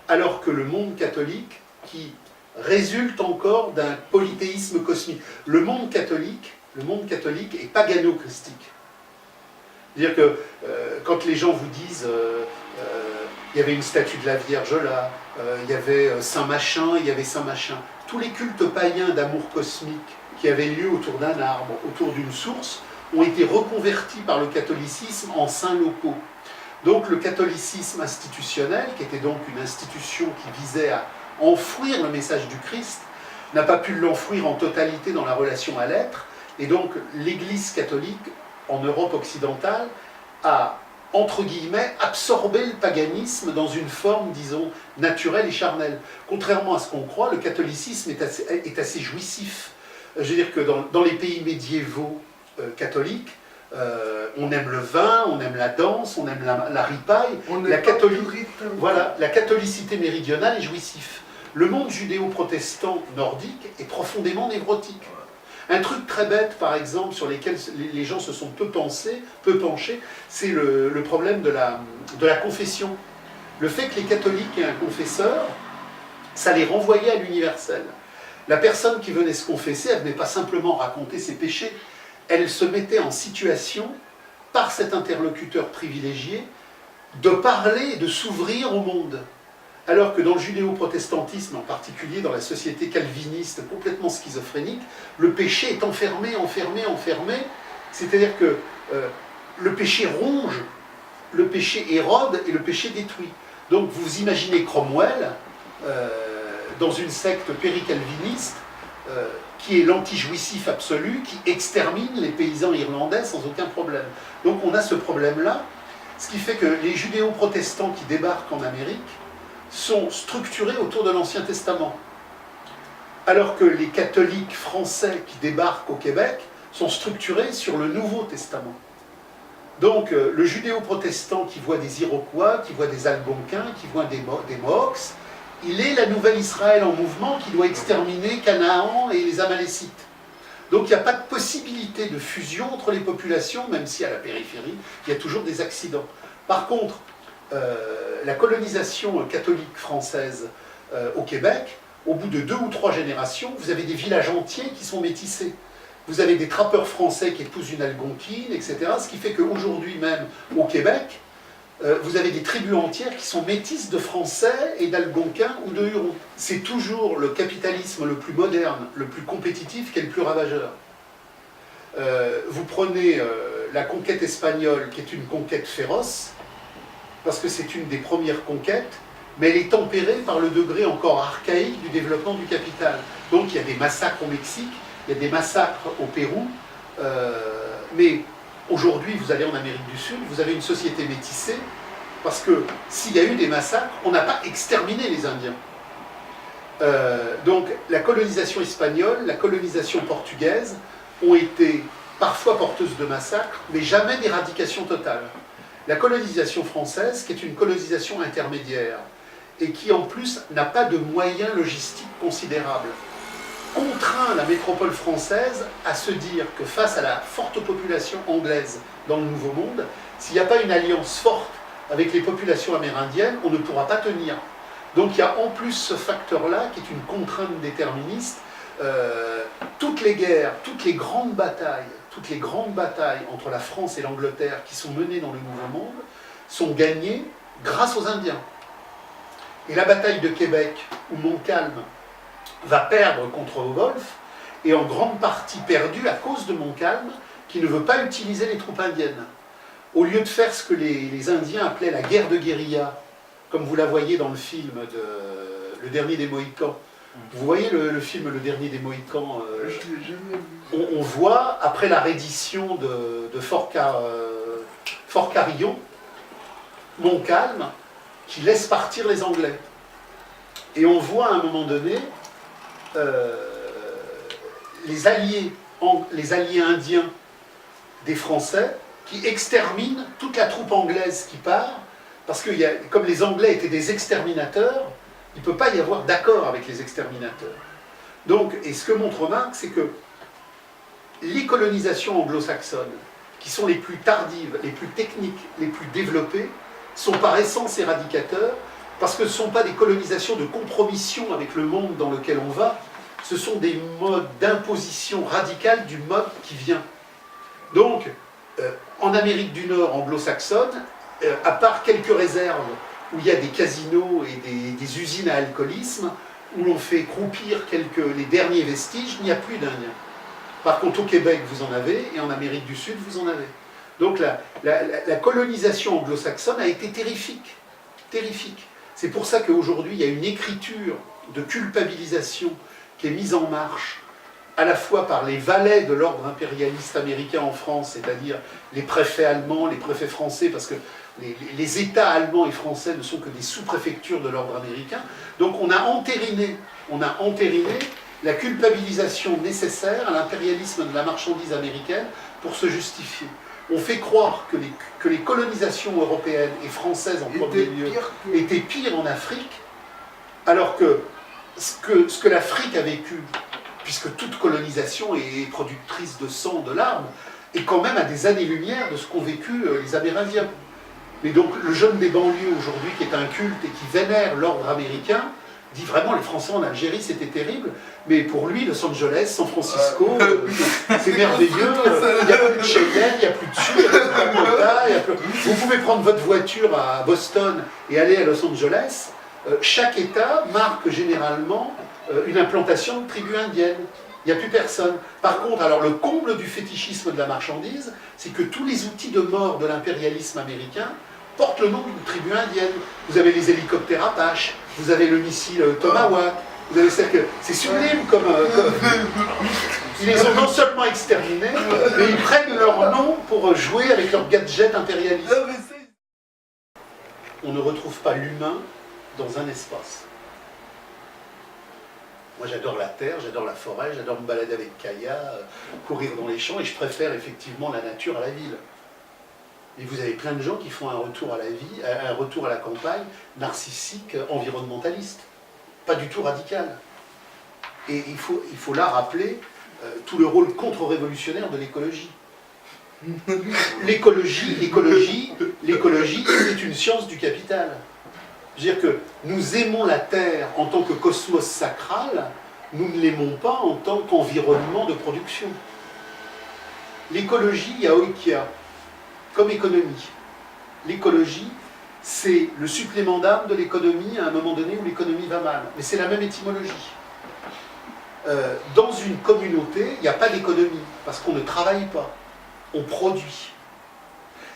alors que le monde catholique, qui résulte encore d'un polythéisme cosmique. Le monde catholique est pagano-christique. C'est-à-dire que quand les gens vous disent il y avait une statue de la Vierge là, il y avait Saint Machin, il y avait Saint Machin, tous les cultes païens d'amour cosmique qui avaient lieu autour d'un arbre, autour d'une source, ont été reconvertis par le catholicisme en saints locaux. Donc le catholicisme institutionnel, qui était donc une institution qui visait à enfouir le message du Christ, n'a pas pu l'enfouir en totalité dans la relation à l'être, et donc l'Église catholique, en Europe occidentale, a, entre guillemets, absorbé le paganisme dans une forme, disons, naturelle et charnelle. Contrairement à ce qu'on croit, le catholicisme est assez jouissif. Je veux dire que dans les pays médiévaux catholiques, on aime le vin, on aime la danse, on aime la ripaille. La catholicité méridionale est jouissif. Le monde judéo-protestant nordique est profondément névrotique. Un truc très bête, par exemple, sur lequel les gens se sont peu penchés, c'est le problème de la confession. Le fait que les catholiques aient un confesseur, ça les renvoyait à l'universel. La personne qui venait se confesser, elle ne venait pas simplement raconter ses péchés, elle se mettait en situation, par cet interlocuteur privilégié, de parler et de s'ouvrir au monde. Alors que dans le judéo-protestantisme, en particulier dans la société calviniste complètement schizophrénique, le péché est enfermé. C'est-à-dire que le péché ronge, le péché érode et le péché détruit. Donc vous imaginez Cromwell, dans une secte péricalviniste, qui est l'anti-jouissif absolu, qui extermine les paysans irlandais sans aucun problème. Donc on a ce problème-là, ce qui fait que les judéo-protestants qui débarquent en Amérique sont structurés autour de l'Ancien Testament, alors que les catholiques français qui débarquent au Québec sont structurés sur le Nouveau Testament. Donc le judéo-protestant qui voit des Iroquois, qui voit des Algonquins, qui voit des Mohawks, il est la nouvelle Israël en mouvement qui doit exterminer Canaan et les Amalécites. Donc il n'y a pas de possibilité de fusion entre les populations, même si à la périphérie, il y a toujours des accidents. Par contre, la colonisation catholique française au Québec, au bout de 2 ou 3 générations, vous avez des villages entiers qui sont métissés. Vous avez des trappeurs français qui épousent une algonquine, etc. Ce qui fait qu'aujourd'hui même, au Québec, vous avez des tribus entières qui sont métisses de Français et d'Algonquins ou de Hurons. C'est toujours le capitalisme le plus moderne, le plus compétitif qui est le plus ravageur. Vous prenez la conquête espagnole, qui est une conquête féroce, parce que c'est une des premières conquêtes, mais elle est tempérée par le degré encore archaïque du développement du capital. Donc il y a des massacres au Mexique, il y a des massacres au Pérou, mais aujourd'hui, vous allez en Amérique du Sud, vous avez une société métissée, parce que s'il y a eu des massacres, on n'a pas exterminé les Indiens. Donc la colonisation espagnole, la colonisation portugaise ont été parfois porteuses de massacres, mais jamais d'éradication totale. La colonisation française, qui est une colonisation intermédiaire, et qui en plus n'a pas de moyens logistiques considérables, contraint la métropole française à se dire que face à la forte population anglaise dans le Nouveau Monde, s'il n'y a pas une alliance forte avec les populations amérindiennes, on ne pourra pas tenir. Donc il y a en plus ce facteur-là qui est une contrainte déterministe. Toutes les guerres, toutes les grandes batailles entre la France et l'Angleterre qui sont menées dans le Nouveau Monde sont gagnées grâce aux Indiens. Et la bataille de Québec, où Montcalm va perdre contre Wolfe, est en grande partie perdue à cause de Montcalm, qui ne veut pas utiliser les troupes indiennes. Au lieu de faire ce que les Indiens appelaient la guerre de guérilla, comme vous la voyez dans le film Le Dernier des Mohicans. Vous voyez le film Le Dernier des Mohicans, on voit, après la reddition de Fort Carillon, Montcalm qui laisse partir les Anglais. Et on voit à un moment donné les alliés indiens des Français qui exterminent toute la troupe anglaise qui part, parce que comme les Anglais étaient des exterminateurs, il ne peut pas y avoir d'accord avec les exterminateurs. Donc, et ce que montre Marx, c'est que les colonisations anglo-saxonnes, qui sont les plus tardives, les plus techniques, les plus développées, sont par essence éradicateurs, parce que ce ne sont pas des colonisations de compromission avec le monde dans lequel on va, ce sont des modes d'imposition radicale du mode qui vient. Donc, en Amérique du Nord anglo-saxonne, à part quelques réserves où il y a des casinos et des usines à alcoolisme, où l'on fait croupir les derniers vestiges, il n'y a plus d'Indiens. Par contre, au Québec, vous en avez, et en Amérique du Sud, vous en avez. Donc la colonisation anglo-saxonne a été terrifique. Terrifique. C'est pour ça qu'aujourd'hui, il y a une écriture de culpabilisation qui est mise en marche, à la fois par les valets de l'ordre impérialiste américain en France, c'est-à-dire les préfets allemands, les préfets français, parce que les États allemands et français ne sont que des sous-préfectures de l'ordre américain. Donc on a entériné la culpabilisation nécessaire à l'impérialisme de la marchandise américaine pour se justifier. On fait croire que les colonisations européennes et françaises en premier lieu étaient pires en Afrique, alors que ce que l'Afrique a vécu, puisque toute colonisation est productrice de sang, de larmes, est quand même à des années-lumière de ce qu'ont vécu les Amérindiens. Mais donc le jeune des banlieues aujourd'hui, qui est un culte et qui vénère l'ordre américain, dit vraiment les Français en Algérie c'était terrible, mais pour lui Los Angeles, San Francisco, c'est merveilleux, il n'y a plus de Cheyenne, il n'y a plus de Sioux, il n'y a plus de Dakota, vous pouvez prendre votre voiture à Boston et aller à Los Angeles, chaque État marque généralement une implantation de tribus indiennes. Il n'y a plus personne. Par contre, alors le comble du fétichisme de la marchandise, c'est que tous les outils de mort de l'impérialisme américain portent le nom d'une tribu indienne. Vous avez les hélicoptères Apache, vous avez le missile Tomahawk, vous avez c'est sublime comme... Ils les ont non seulement exterminés, mais ils prennent leur nom pour jouer avec leurs gadgets impérialistes. On ne retrouve pas l'humain dans un espace. Moi j'adore la terre, j'adore la forêt, j'adore me balader avec Kaya, courir dans les champs, et je préfère effectivement la nature à la ville. Et vous avez plein de gens qui font un retour à la vie, un retour à la campagne, narcissique, environnementaliste. Pas du tout radical. Et il faut là rappeler tout le rôle contre-révolutionnaire de l'écologie. L'écologie, c'est une science du capital. C'est-à-dire que nous aimons la Terre en tant que cosmos sacral, nous ne l'aimons pas en tant qu'environnement de production. L'écologie, il y a Oikea, comme économie. L'écologie, c'est le supplément d'âme de l'économie à un moment donné où l'économie va mal. Mais c'est la même étymologie. Dans une communauté, il n'y a pas d'économie, parce qu'on ne travaille pas, on produit.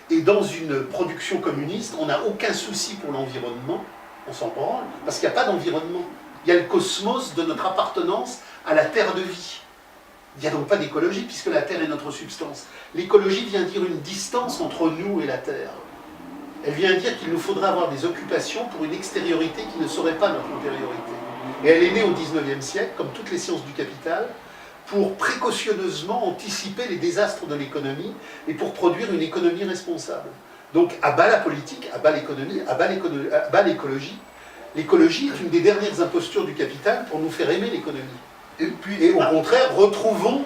Et dans une production communiste, on n'a aucun souci pour l'environnement, on s'en branle, parce qu'il n'y a pas d'environnement. Il y a le cosmos de notre appartenance à la terre de vie. Il n'y a donc pas d'écologie, puisque la terre est notre substance. L'écologie vient dire une distance entre nous et la terre. Elle vient dire qu'il nous faudra avoir des occupations pour une extériorité qui ne serait pas notre intériorité. Et elle est née au XIXe siècle, comme toutes les sciences du capital, pour précautionneusement anticiper les désastres de l'économie et pour produire une économie responsable. Donc, à bas la politique, à bas l'économie, à bas l'écologie. L'écologie est une des dernières impostures du capital pour nous faire aimer l'économie. Et au contraire, retrouvons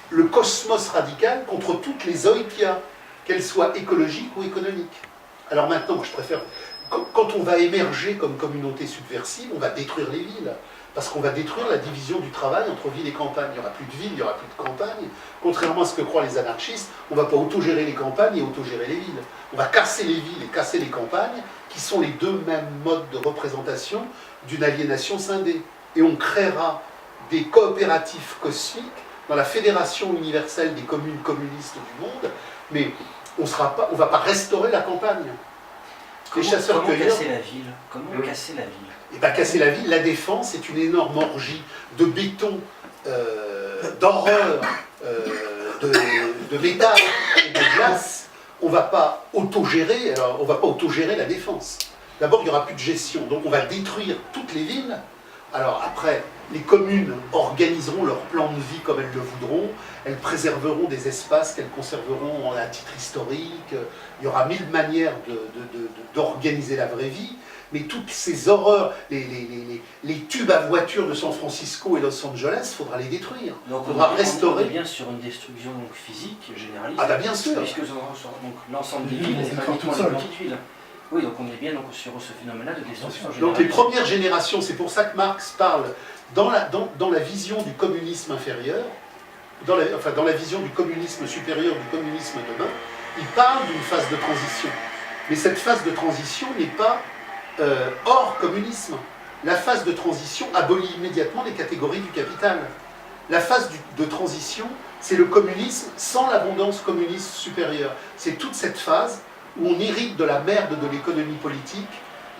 le cosmos radical contre toutes les oikia, qu'elles soient écologiques ou économiques. Alors maintenant, je préfère... Quand on va émerger comme communauté subversive, on va détruire les villes. Parce qu'on va détruire la division du travail entre ville et campagne. Il n'y aura plus de ville, il n'y aura plus de campagne. Contrairement à ce que croient les anarchistes, on ne va pas autogérer les campagnes et autogérer les villes. On va casser les villes et casser les campagnes, qui sont les deux mêmes modes de représentation d'une aliénation scindée. Et on créera des coopératifs cosmiques dans la Fédération universelle des communes communistes du monde, mais on ne va pas restaurer la campagne. Comment casser la ville? Comment casser la ville? Et bien casser la ville, la défense est une énorme orgie de béton, d'horreur, de métal et de glace. On ne va pas autogérer, alors on va pas autogérer la défense. D'abord, il n'y aura plus de gestion, donc on va détruire toutes les villes. Alors après, les communes organiseront leur plan de vie comme elles le voudront, elles préserveront des espaces qu'elles conserveront à titre historique, il y aura 1000 manières d'organiser la vraie vie, mais toutes ces horreurs, les tubes à voiture de San Francisco et Los Angeles, il faudra les détruire. Donc il faudra restaurer. On est bien sur une destruction donc, physique, généraliste, ah bah bien sûr. Puisque l'ensemble des villes, c'est pas uniquement les petites villes. Oui, donc on est bien donc, sur ce phénomène-là de destruction générale. Donc les premières générations, c'est pour ça que Marx parle, dans la vision du communisme inférieur, dans la vision du communisme supérieur, du communisme demain, il parle d'une phase de transition. Mais cette phase de transition n'est pas hors communisme. La phase de transition abolit immédiatement les catégories du capital. La phase de transition, c'est le communisme sans l'abondance communiste supérieure. C'est toute cette phase où on hérite de la merde de l'économie politique,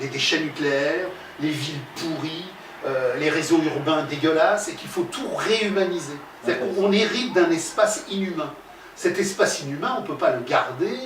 les déchets nucléaires, les villes pourries, les réseaux urbains dégueulasses, et qu'il faut tout réhumaniser. C'est-à-dire qu'on hérite d'un espace inhumain. Cet espace inhumain, on ne peut pas le garder,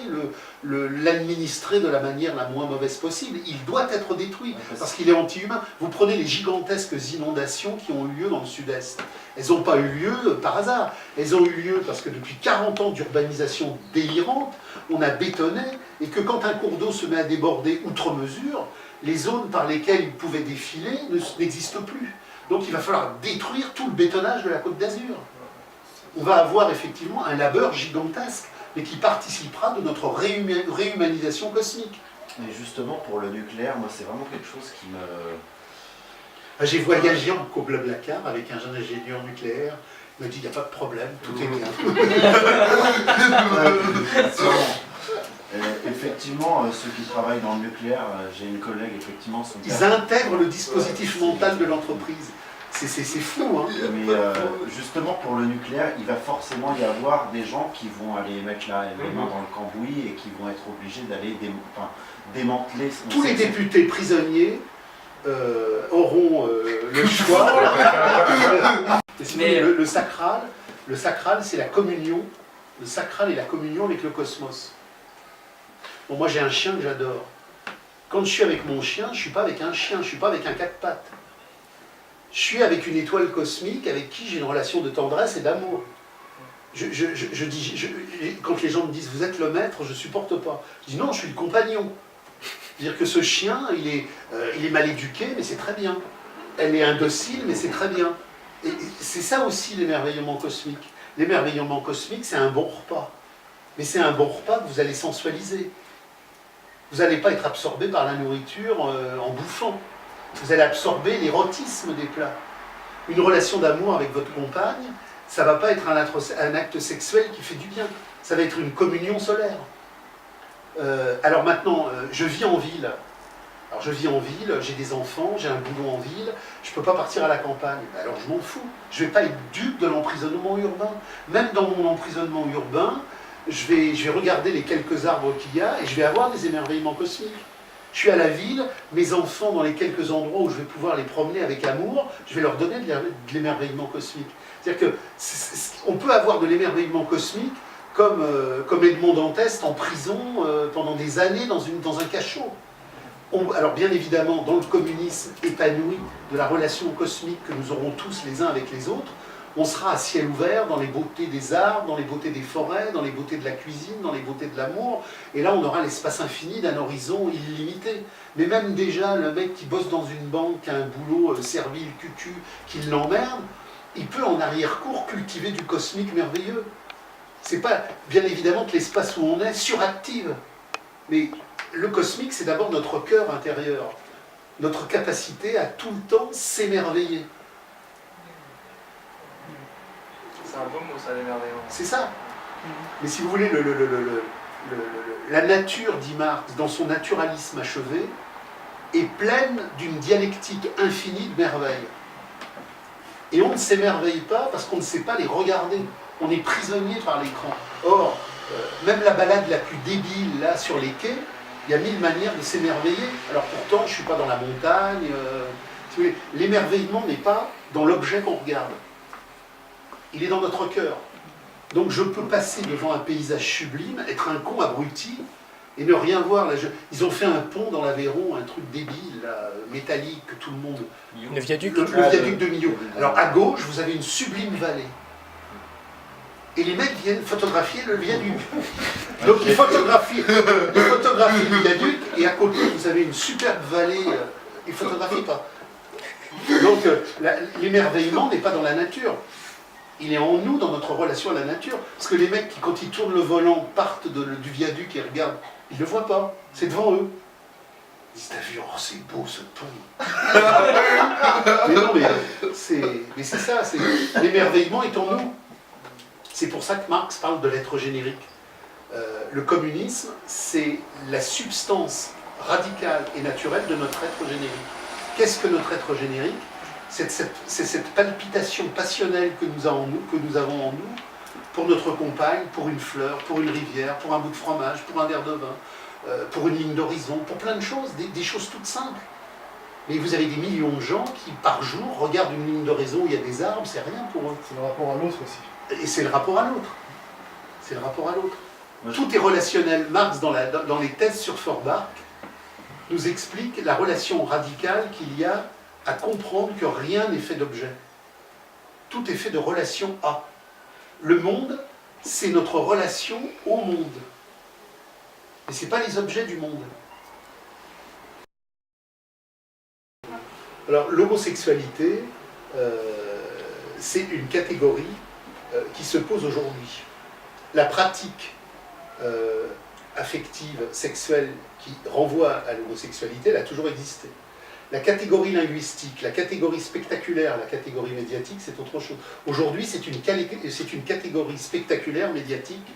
l'administrer de la manière la moins mauvaise possible. Il doit être détruit, parce qu'il est anti-humain. Vous prenez les gigantesques inondations qui ont eu lieu dans le sud-est. Elles n'ont pas eu lieu par hasard. Elles ont eu lieu parce que depuis 40 ans d'urbanisation délirante, on a bétonné, et que quand un cours d'eau se met à déborder outre mesure, les zones par lesquelles il pouvait défiler n'existent plus. Donc il va falloir détruire tout le bétonnage de la Côte d'Azur. On va avoir effectivement un labeur gigantesque, mais qui participera de notre réhumanisation cosmique. Et justement, pour le nucléaire, moi, c'est vraiment quelque chose qui me... J'ai voyagé au Blablacar avec un jeune ingénieur nucléaire. Il m'a dit, il n'y a pas de problème, tout est bien. Effectivement, ceux qui travaillent dans le nucléaire, j'ai une collègue, effectivement... Ils intègrent le dispositif mental de l'entreprise. C'est fou, hein. Mais justement, pour le nucléaire, il va forcément y avoir des gens qui vont aller mettre les mains dans le cambouis et qui vont être obligés d'aller démanteler... Tous les députés prisonniers auront le choix. Mais le sacral, c'est la communion. Le sacral est la communion avec le cosmos. Bon, moi, j'ai un chien que j'adore. Quand je suis avec mon chien, je ne suis pas avec un chien, je ne suis pas avec un quatre pattes. Je suis avec une étoile cosmique avec qui j'ai une relation de tendresse et d'amour. Quand les gens me disent « vous êtes le maître », je ne supporte pas. Je dis « non, je suis le compagnon ». C'est-à-dire que ce chien, il est mal éduqué, mais c'est très bien. Elle est indocile, mais c'est très bien. Et c'est ça aussi l'émerveillement cosmique. L'émerveillement cosmique, c'est un bon repas. Mais c'est un bon repas que vous allez sensualiser. Vous n'allez pas être absorbé par la nourriture en bouffant. Vous allez absorber l'érotisme des plats. Une relation d'amour avec votre compagne, ça ne va pas être un acte sexuel qui fait du bien. Ça va être une communion solaire. Alors maintenant, je vis en ville. Alors je vis en ville, j'ai des enfants, j'ai un boulot en ville, je ne peux pas partir à la campagne. Alors je m'en fous. Je ne vais pas être dupe de l'emprisonnement urbain. Même dans mon emprisonnement urbain, je vais regarder les quelques arbres qu'il y a et je vais avoir des émerveillements cosmiques. Je suis à la ville, mes enfants, dans les quelques endroits où je vais pouvoir les promener avec amour, je vais leur donner de l'émerveillement cosmique. C'est-à-dire qu'on peut avoir de l'émerveillement cosmique comme Edmond Dantès en prison pendant des années dans un cachot. Alors bien évidemment, dans le communisme épanoui de la relation cosmique que nous aurons tous les uns avec les autres, on sera à ciel ouvert dans les beautés des arbres, dans les beautés des forêts, dans les beautés de la cuisine, dans les beautés de l'amour. Et là, on aura l'espace infini d'un horizon illimité. Mais même déjà, le mec qui bosse dans une banque, qui a un boulot servile, cucu, qui l'emmerde, il peut en arrière-cour cultiver du cosmique merveilleux. C'est pas, bien évidemment, que l'espace où on est suractive. Mais le cosmique, c'est d'abord notre cœur intérieur, notre capacité à tout le temps s'émerveiller. C'est un beau mot, ça, l'émerveillement. C'est ça. Mais si vous voulez, la nature, dit Marx, dans son naturalisme achevé, est pleine d'une dialectique infinie de merveilles. Et on ne s'émerveille pas parce qu'on ne sait pas les regarder. On est prisonnier par l'écran. Or, même la balade la plus débile, là, sur les quais, il y a 1000 manières de s'émerveiller. Alors pourtant, je ne suis pas dans la montagne. Si vous voulez, l'émerveillement n'est pas dans l'objet qu'on regarde. Il est dans notre cœur. Donc je peux passer devant un paysage sublime, être un con abruti, et ne rien voir. Là, ils ont fait un pont dans l'Aveyron, un truc débile, là, métallique, que tout le monde... Le viaduc. Le viaduc de Millau. Alors à gauche, vous avez une sublime vallée. Et les mecs viennent photographier le viaduc. Donc ils photographient le viaduc, et à côté, vous avez une superbe vallée. Ils ne photographient pas. Donc l'émerveillement n'est pas dans la nature. Il est en nous, dans notre relation à la nature. Parce que les mecs qui, quand ils tournent le volant, partent du viaduc et regardent, ils ne le voient pas. C'est devant eux. Ils disent, t'as vu, oh, c'est beau ce pont. Mais non, mais c'est ça. L'émerveillement est en nous. C'est pour ça que Marx parle de l'être générique. Le communisme, c'est la substance radicale et naturelle de notre être générique. Qu'est-ce que notre être générique ? C'est cette palpitation passionnelle que nous avons en nous, pour notre compagne, pour une fleur, pour une rivière, pour un bout de fromage, pour un verre de vin, pour une ligne d'horizon, pour plein de choses, des choses toutes simples. Mais vous avez des millions de gens qui, par jour, regardent une ligne d'horizon où il y a des arbres, c'est rien pour eux. C'est le rapport à l'autre aussi. Et c'est le rapport à l'autre. C'est le rapport à l'autre. Tout est relationnel. Marx, dans les thèses sur Feuerbach, nous explique la relation radicale qu'il y a à comprendre que rien n'est fait d'objet. Tout est fait de relation à. Le monde, c'est notre relation au monde. Et ce n'est pas les objets du monde. Alors, l'homosexualité, c'est une catégorie qui se pose aujourd'hui. La pratique affective, sexuelle, qui renvoie à l'homosexualité, elle a toujours existé. La catégorie linguistique, la catégorie spectaculaire, la catégorie médiatique, c'est autre chose. Aujourd'hui, c'est une catégorie spectaculaire, médiatique,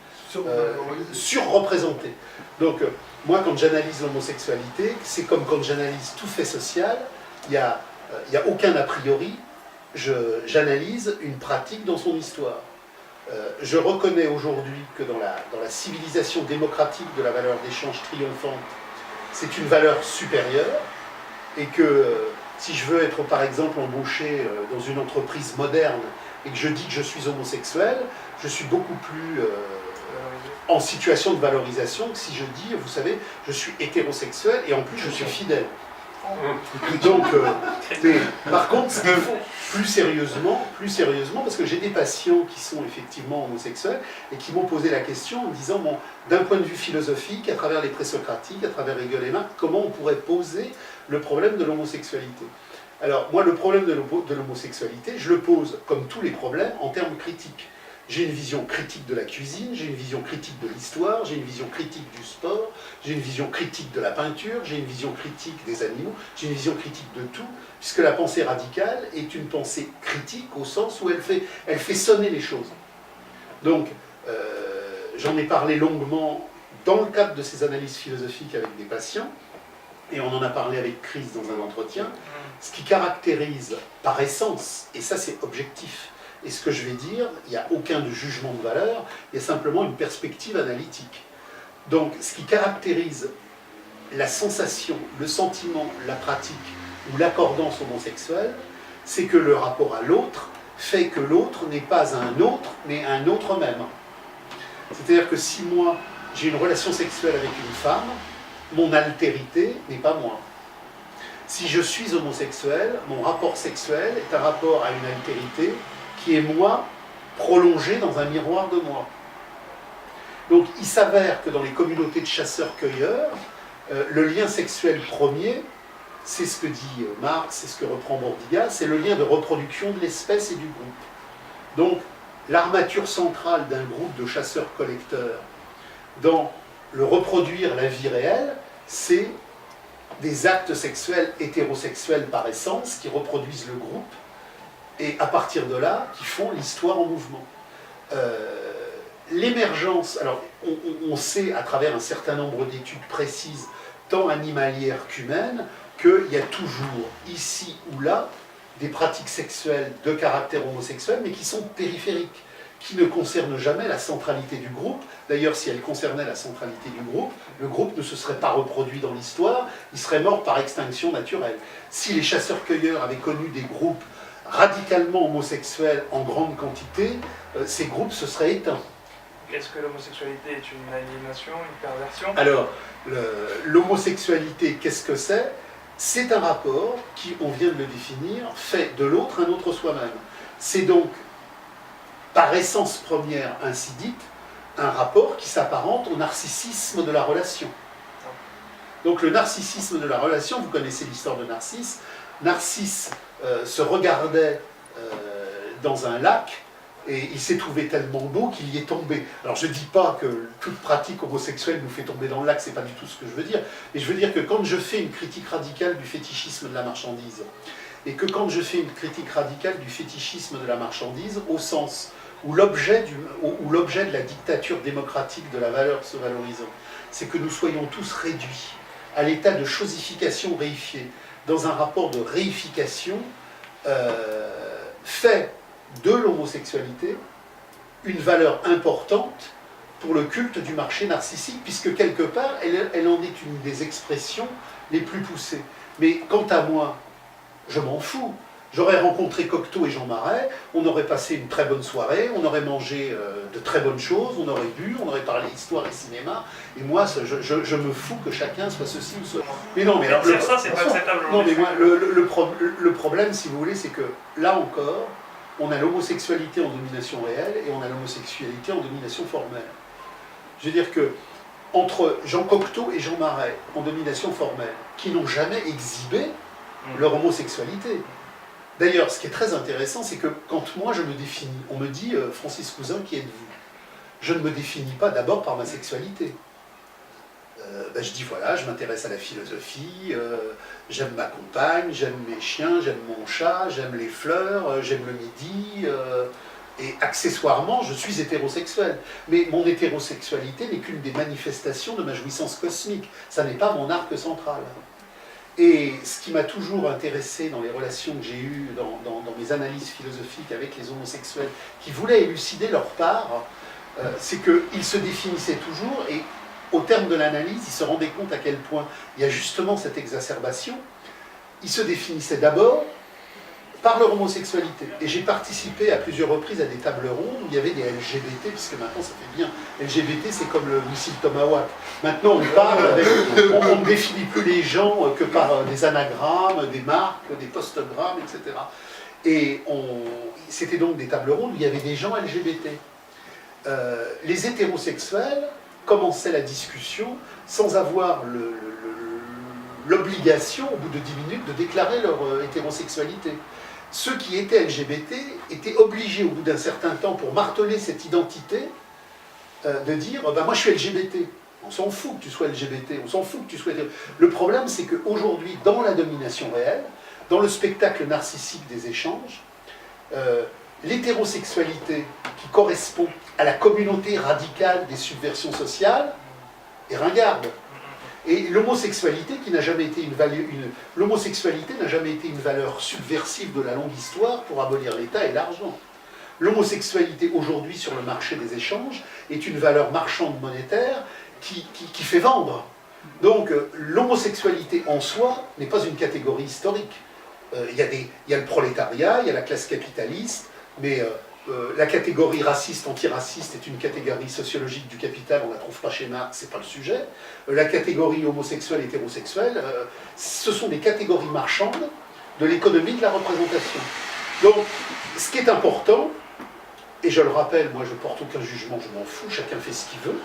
surreprésentée. Donc, moi, quand j'analyse l'homosexualité, c'est comme quand j'analyse tout fait social, il n'y a aucun a priori, j'analyse une pratique dans son histoire. Je reconnais aujourd'hui que dans la civilisation démocratique de la valeur d'échange triomphante, c'est une valeur supérieure, et que si je veux être par exemple embauché dans une entreprise moderne et que je dis que je suis homosexuel, je suis beaucoup plus en situation de valorisation que si je dis, vous savez, je suis hétérosexuel et en plus je suis fidèle. Donc, mais par contre, ce qu'il faut plus sérieusement, parce que j'ai des patients qui sont effectivement homosexuels et qui m'ont posé la question en me disant, bon, d'un point de vue philosophique, à travers les présocratiques, à travers Hegel et Marx, comment on pourrait poser le problème de l'homosexualité? Alors, moi, le problème de l'homosexualité, je le pose, comme tous les problèmes, en termes critiques. J'ai une vision critique de la cuisine, j'ai une vision critique de l'histoire, j'ai une vision critique du sport, j'ai une vision critique de la peinture, j'ai une vision critique des animaux, j'ai une vision critique de tout, puisque la pensée radicale est une pensée critique au sens où elle fait sonner les choses. Donc, j'en ai parlé longuement dans le cadre de ces analyses philosophiques avec des patients, et on en a parlé avec Chris dans un entretien, ce qui caractérise par essence, et ça c'est objectif, et ce que je vais dire, il n'y a aucun jugement de valeur, il y a simplement une perspective analytique. Donc, ce qui caractérise la sensation, le sentiment, la pratique ou l'accordance homosexuelle, c'est que le rapport à l'autre fait que l'autre n'est pas un autre, mais un autre même. C'est-à-dire que si moi, j'ai une relation sexuelle avec une femme, mon altérité n'est pas moi. Si je suis homosexuel, mon rapport sexuel est un rapport à une altérité qui est moi, prolongé dans un miroir de moi. Donc il s'avère que dans les communautés de chasseurs-cueilleurs, le lien sexuel premier, c'est ce que dit Marx, c'est ce que reprend Bordiga, c'est le lien de reproduction de l'espèce et du groupe. Donc l'armature centrale d'un groupe de chasseurs-collecteurs dans le reproduire la vie réelle, c'est des actes sexuels hétérosexuels par essence qui reproduisent le groupe, et à partir de là, qui font l'histoire en mouvement. L'émergence, alors on sait à travers un certain nombre d'études précises, tant animalières qu'humaines, qu'il y a toujours, ici ou là, des pratiques sexuelles de caractère homosexuel, mais qui sont périphériques, qui ne concernent jamais la centralité du groupe. D'ailleurs, si elles concernaient la centralité du groupe, le groupe ne se serait pas reproduit dans l'histoire, il serait mort par extinction naturelle. Si les chasseurs-cueilleurs avaient connu des groupes radicalement homosexuels en grande quantité, ces groupes se seraient éteints. Est-ce que l'homosexualité est une aliénation, une perversion? Alors, l'homosexualité, qu'est-ce que c'est? C'est un rapport qui, on vient de le définir, fait de l'autre un autre soi-même. C'est donc, par essence première ainsi dite, un rapport qui s'apparente au narcissisme de la relation. Donc le narcissisme de la relation, vous connaissez l'histoire de Narcisse. Narcisse se regardait dans un lac et il s'est trouvé tellement beau qu'il y est tombé. Alors je ne dis pas que toute pratique homosexuelle nous fait tomber dans le lac, c'est pas du tout ce que je veux dire, mais je veux dire que quand je fais une critique radicale du fétichisme de la marchandise, et que quand je fais une critique radicale du fétichisme de la marchandise, au sens où l'objet de la dictature démocratique de la valeur se valorisant, c'est que nous soyons tous réduits à l'état de chosification réifiée, dans un rapport de réification fait de l'homosexualité une valeur importante pour le culte du marché narcissique, puisque quelque part, elle en est une des expressions les plus poussées. Mais quant à moi, je m'en fous. J'aurais rencontré Cocteau et Jean Marais, on aurait passé une très bonne soirée, on aurait mangé de très bonnes choses, on aurait bu, on aurait parlé histoire et cinéma, et moi, je me fous que chacun soit ceci ou cela. Mais non, mais alors, ça, c'est pas acceptable. Non, mais moi, le problème, si vous voulez, c'est que, là encore, on a l'homosexualité en domination réelle et on a l'homosexualité en domination formelle. Je veux dire que, entre Jean Cocteau et Jean Marais, en domination formelle, qui n'ont jamais exhibé leur homosexualité. D'ailleurs, ce qui est très intéressant, c'est que quand moi je me définis, on me dit « Francis Cousin, qui êtes-vous » Je ne me définis pas d'abord par ma sexualité. Je dis voilà, je m'intéresse à la philosophie, j'aime ma compagne, j'aime mes chiens, j'aime mon chat, j'aime les fleurs, j'aime le midi, et accessoirement, je suis hétérosexuel. Mais mon hétérosexualité n'est qu'une des manifestations de ma jouissance cosmique. Ça n'est pas mon arc central. Et ce qui m'a toujours intéressé dans les relations que j'ai eues, dans mes analyses philosophiques avec les homosexuels, qui voulaient élucider leur part, c'est qu'ils se définissaient toujours, et au terme de l'analyse, ils se rendaient compte à quel point il y a justement cette exacerbation. Ils se définissaient d'abord par leur homosexualité. Et j'ai participé à plusieurs reprises à des tables rondes où il y avait des LGBT, puisque maintenant ça fait bien. LGBT, c'est comme le missile Tomahawk. Maintenant, on parle avec, on ne définit plus les gens que par des anagrammes, des marques, des postgrammes, etc. Et c'était donc des tables rondes où il y avait des gens LGBT. Les hétérosexuels commençaient la discussion sans avoir l'obligation, au bout de 10 minutes, de déclarer leur hétérosexualité. Ceux qui étaient LGBT étaient obligés, au bout d'un certain temps, pour marteler cette identité, de dire « moi je suis LGBT ». On s'en fout que tu sois LGBT, on s'en fout que tu sois... Le problème, c'est qu'aujourd'hui, dans la domination réelle, dans le spectacle narcissique des échanges, l'hétérosexualité qui correspond à la communauté radicale des subversions sociales est ringarde. Et l'homosexualité qui n'a jamais été l'homosexualité n'a jamais été une valeur subversive de la longue histoire pour abolir l'État et l'argent. L'homosexualité aujourd'hui sur le marché des échanges est une valeur marchande monétaire qui fait vendre. Donc l'homosexualité en soi n'est pas une catégorie historique. Il y a le prolétariat, il y a la classe capitaliste, mais la catégorie raciste, antiraciste est une catégorie sociologique du capital, on ne la trouve pas chez Marx, c'est pas le sujet. La catégorie homosexuelle, hétérosexuelle, ce sont des catégories marchandes de l'économie de la représentation. Donc, ce qui est important, et je le rappelle, moi je porte aucun jugement, je m'en fous, chacun fait ce qu'il veut,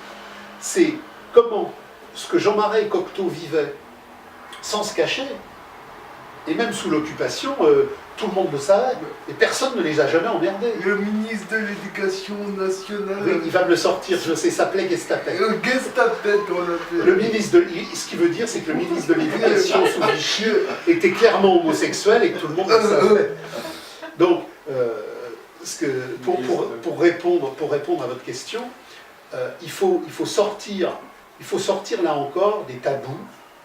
c'est comment ce que Jean Marais et Cocteau vivaient sans se cacher, et même sous l'occupation, tout le monde le savait, et personne ne les a jamais emmerdés. Le ministre de l'Éducation nationale... Oui, il va me le sortir, je sais, s'appelait Gestapet. Gestapet, on l'appelle. Le ministre ce qui veut dire, c'est que le ministre de l'Éducation sous Vichy était clairement homosexuel et que tout le monde le savait. Donc, pour répondre à votre question, il faut sortir là encore des tabous,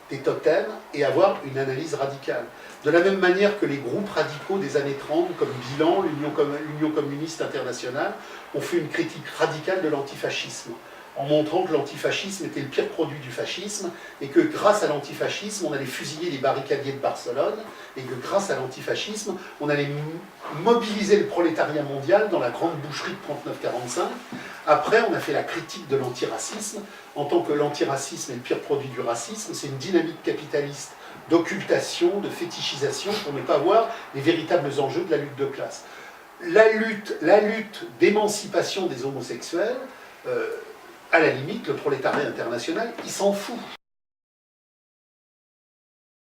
des totems, et avoir une analyse radicale. De la même manière que les groupes radicaux des années 30, comme Bilan, l'Union communiste internationale, ont fait une critique radicale de l'antifascisme, en montrant que l'antifascisme était le pire produit du fascisme, et que grâce à l'antifascisme, on allait fusiller les barricadiers de Barcelone, et que grâce à l'antifascisme, on allait mobiliser le prolétariat mondial dans la grande boucherie de 39-45. Après, on a fait la critique de l'antiracisme, en tant que l'antiracisme est le pire produit du racisme, c'est une dynamique capitaliste d'occultation, de fétichisation, pour ne pas voir les véritables enjeux de la lutte de classe. La lutte d'émancipation des homosexuels, à la limite, le prolétariat international, il s'en fout.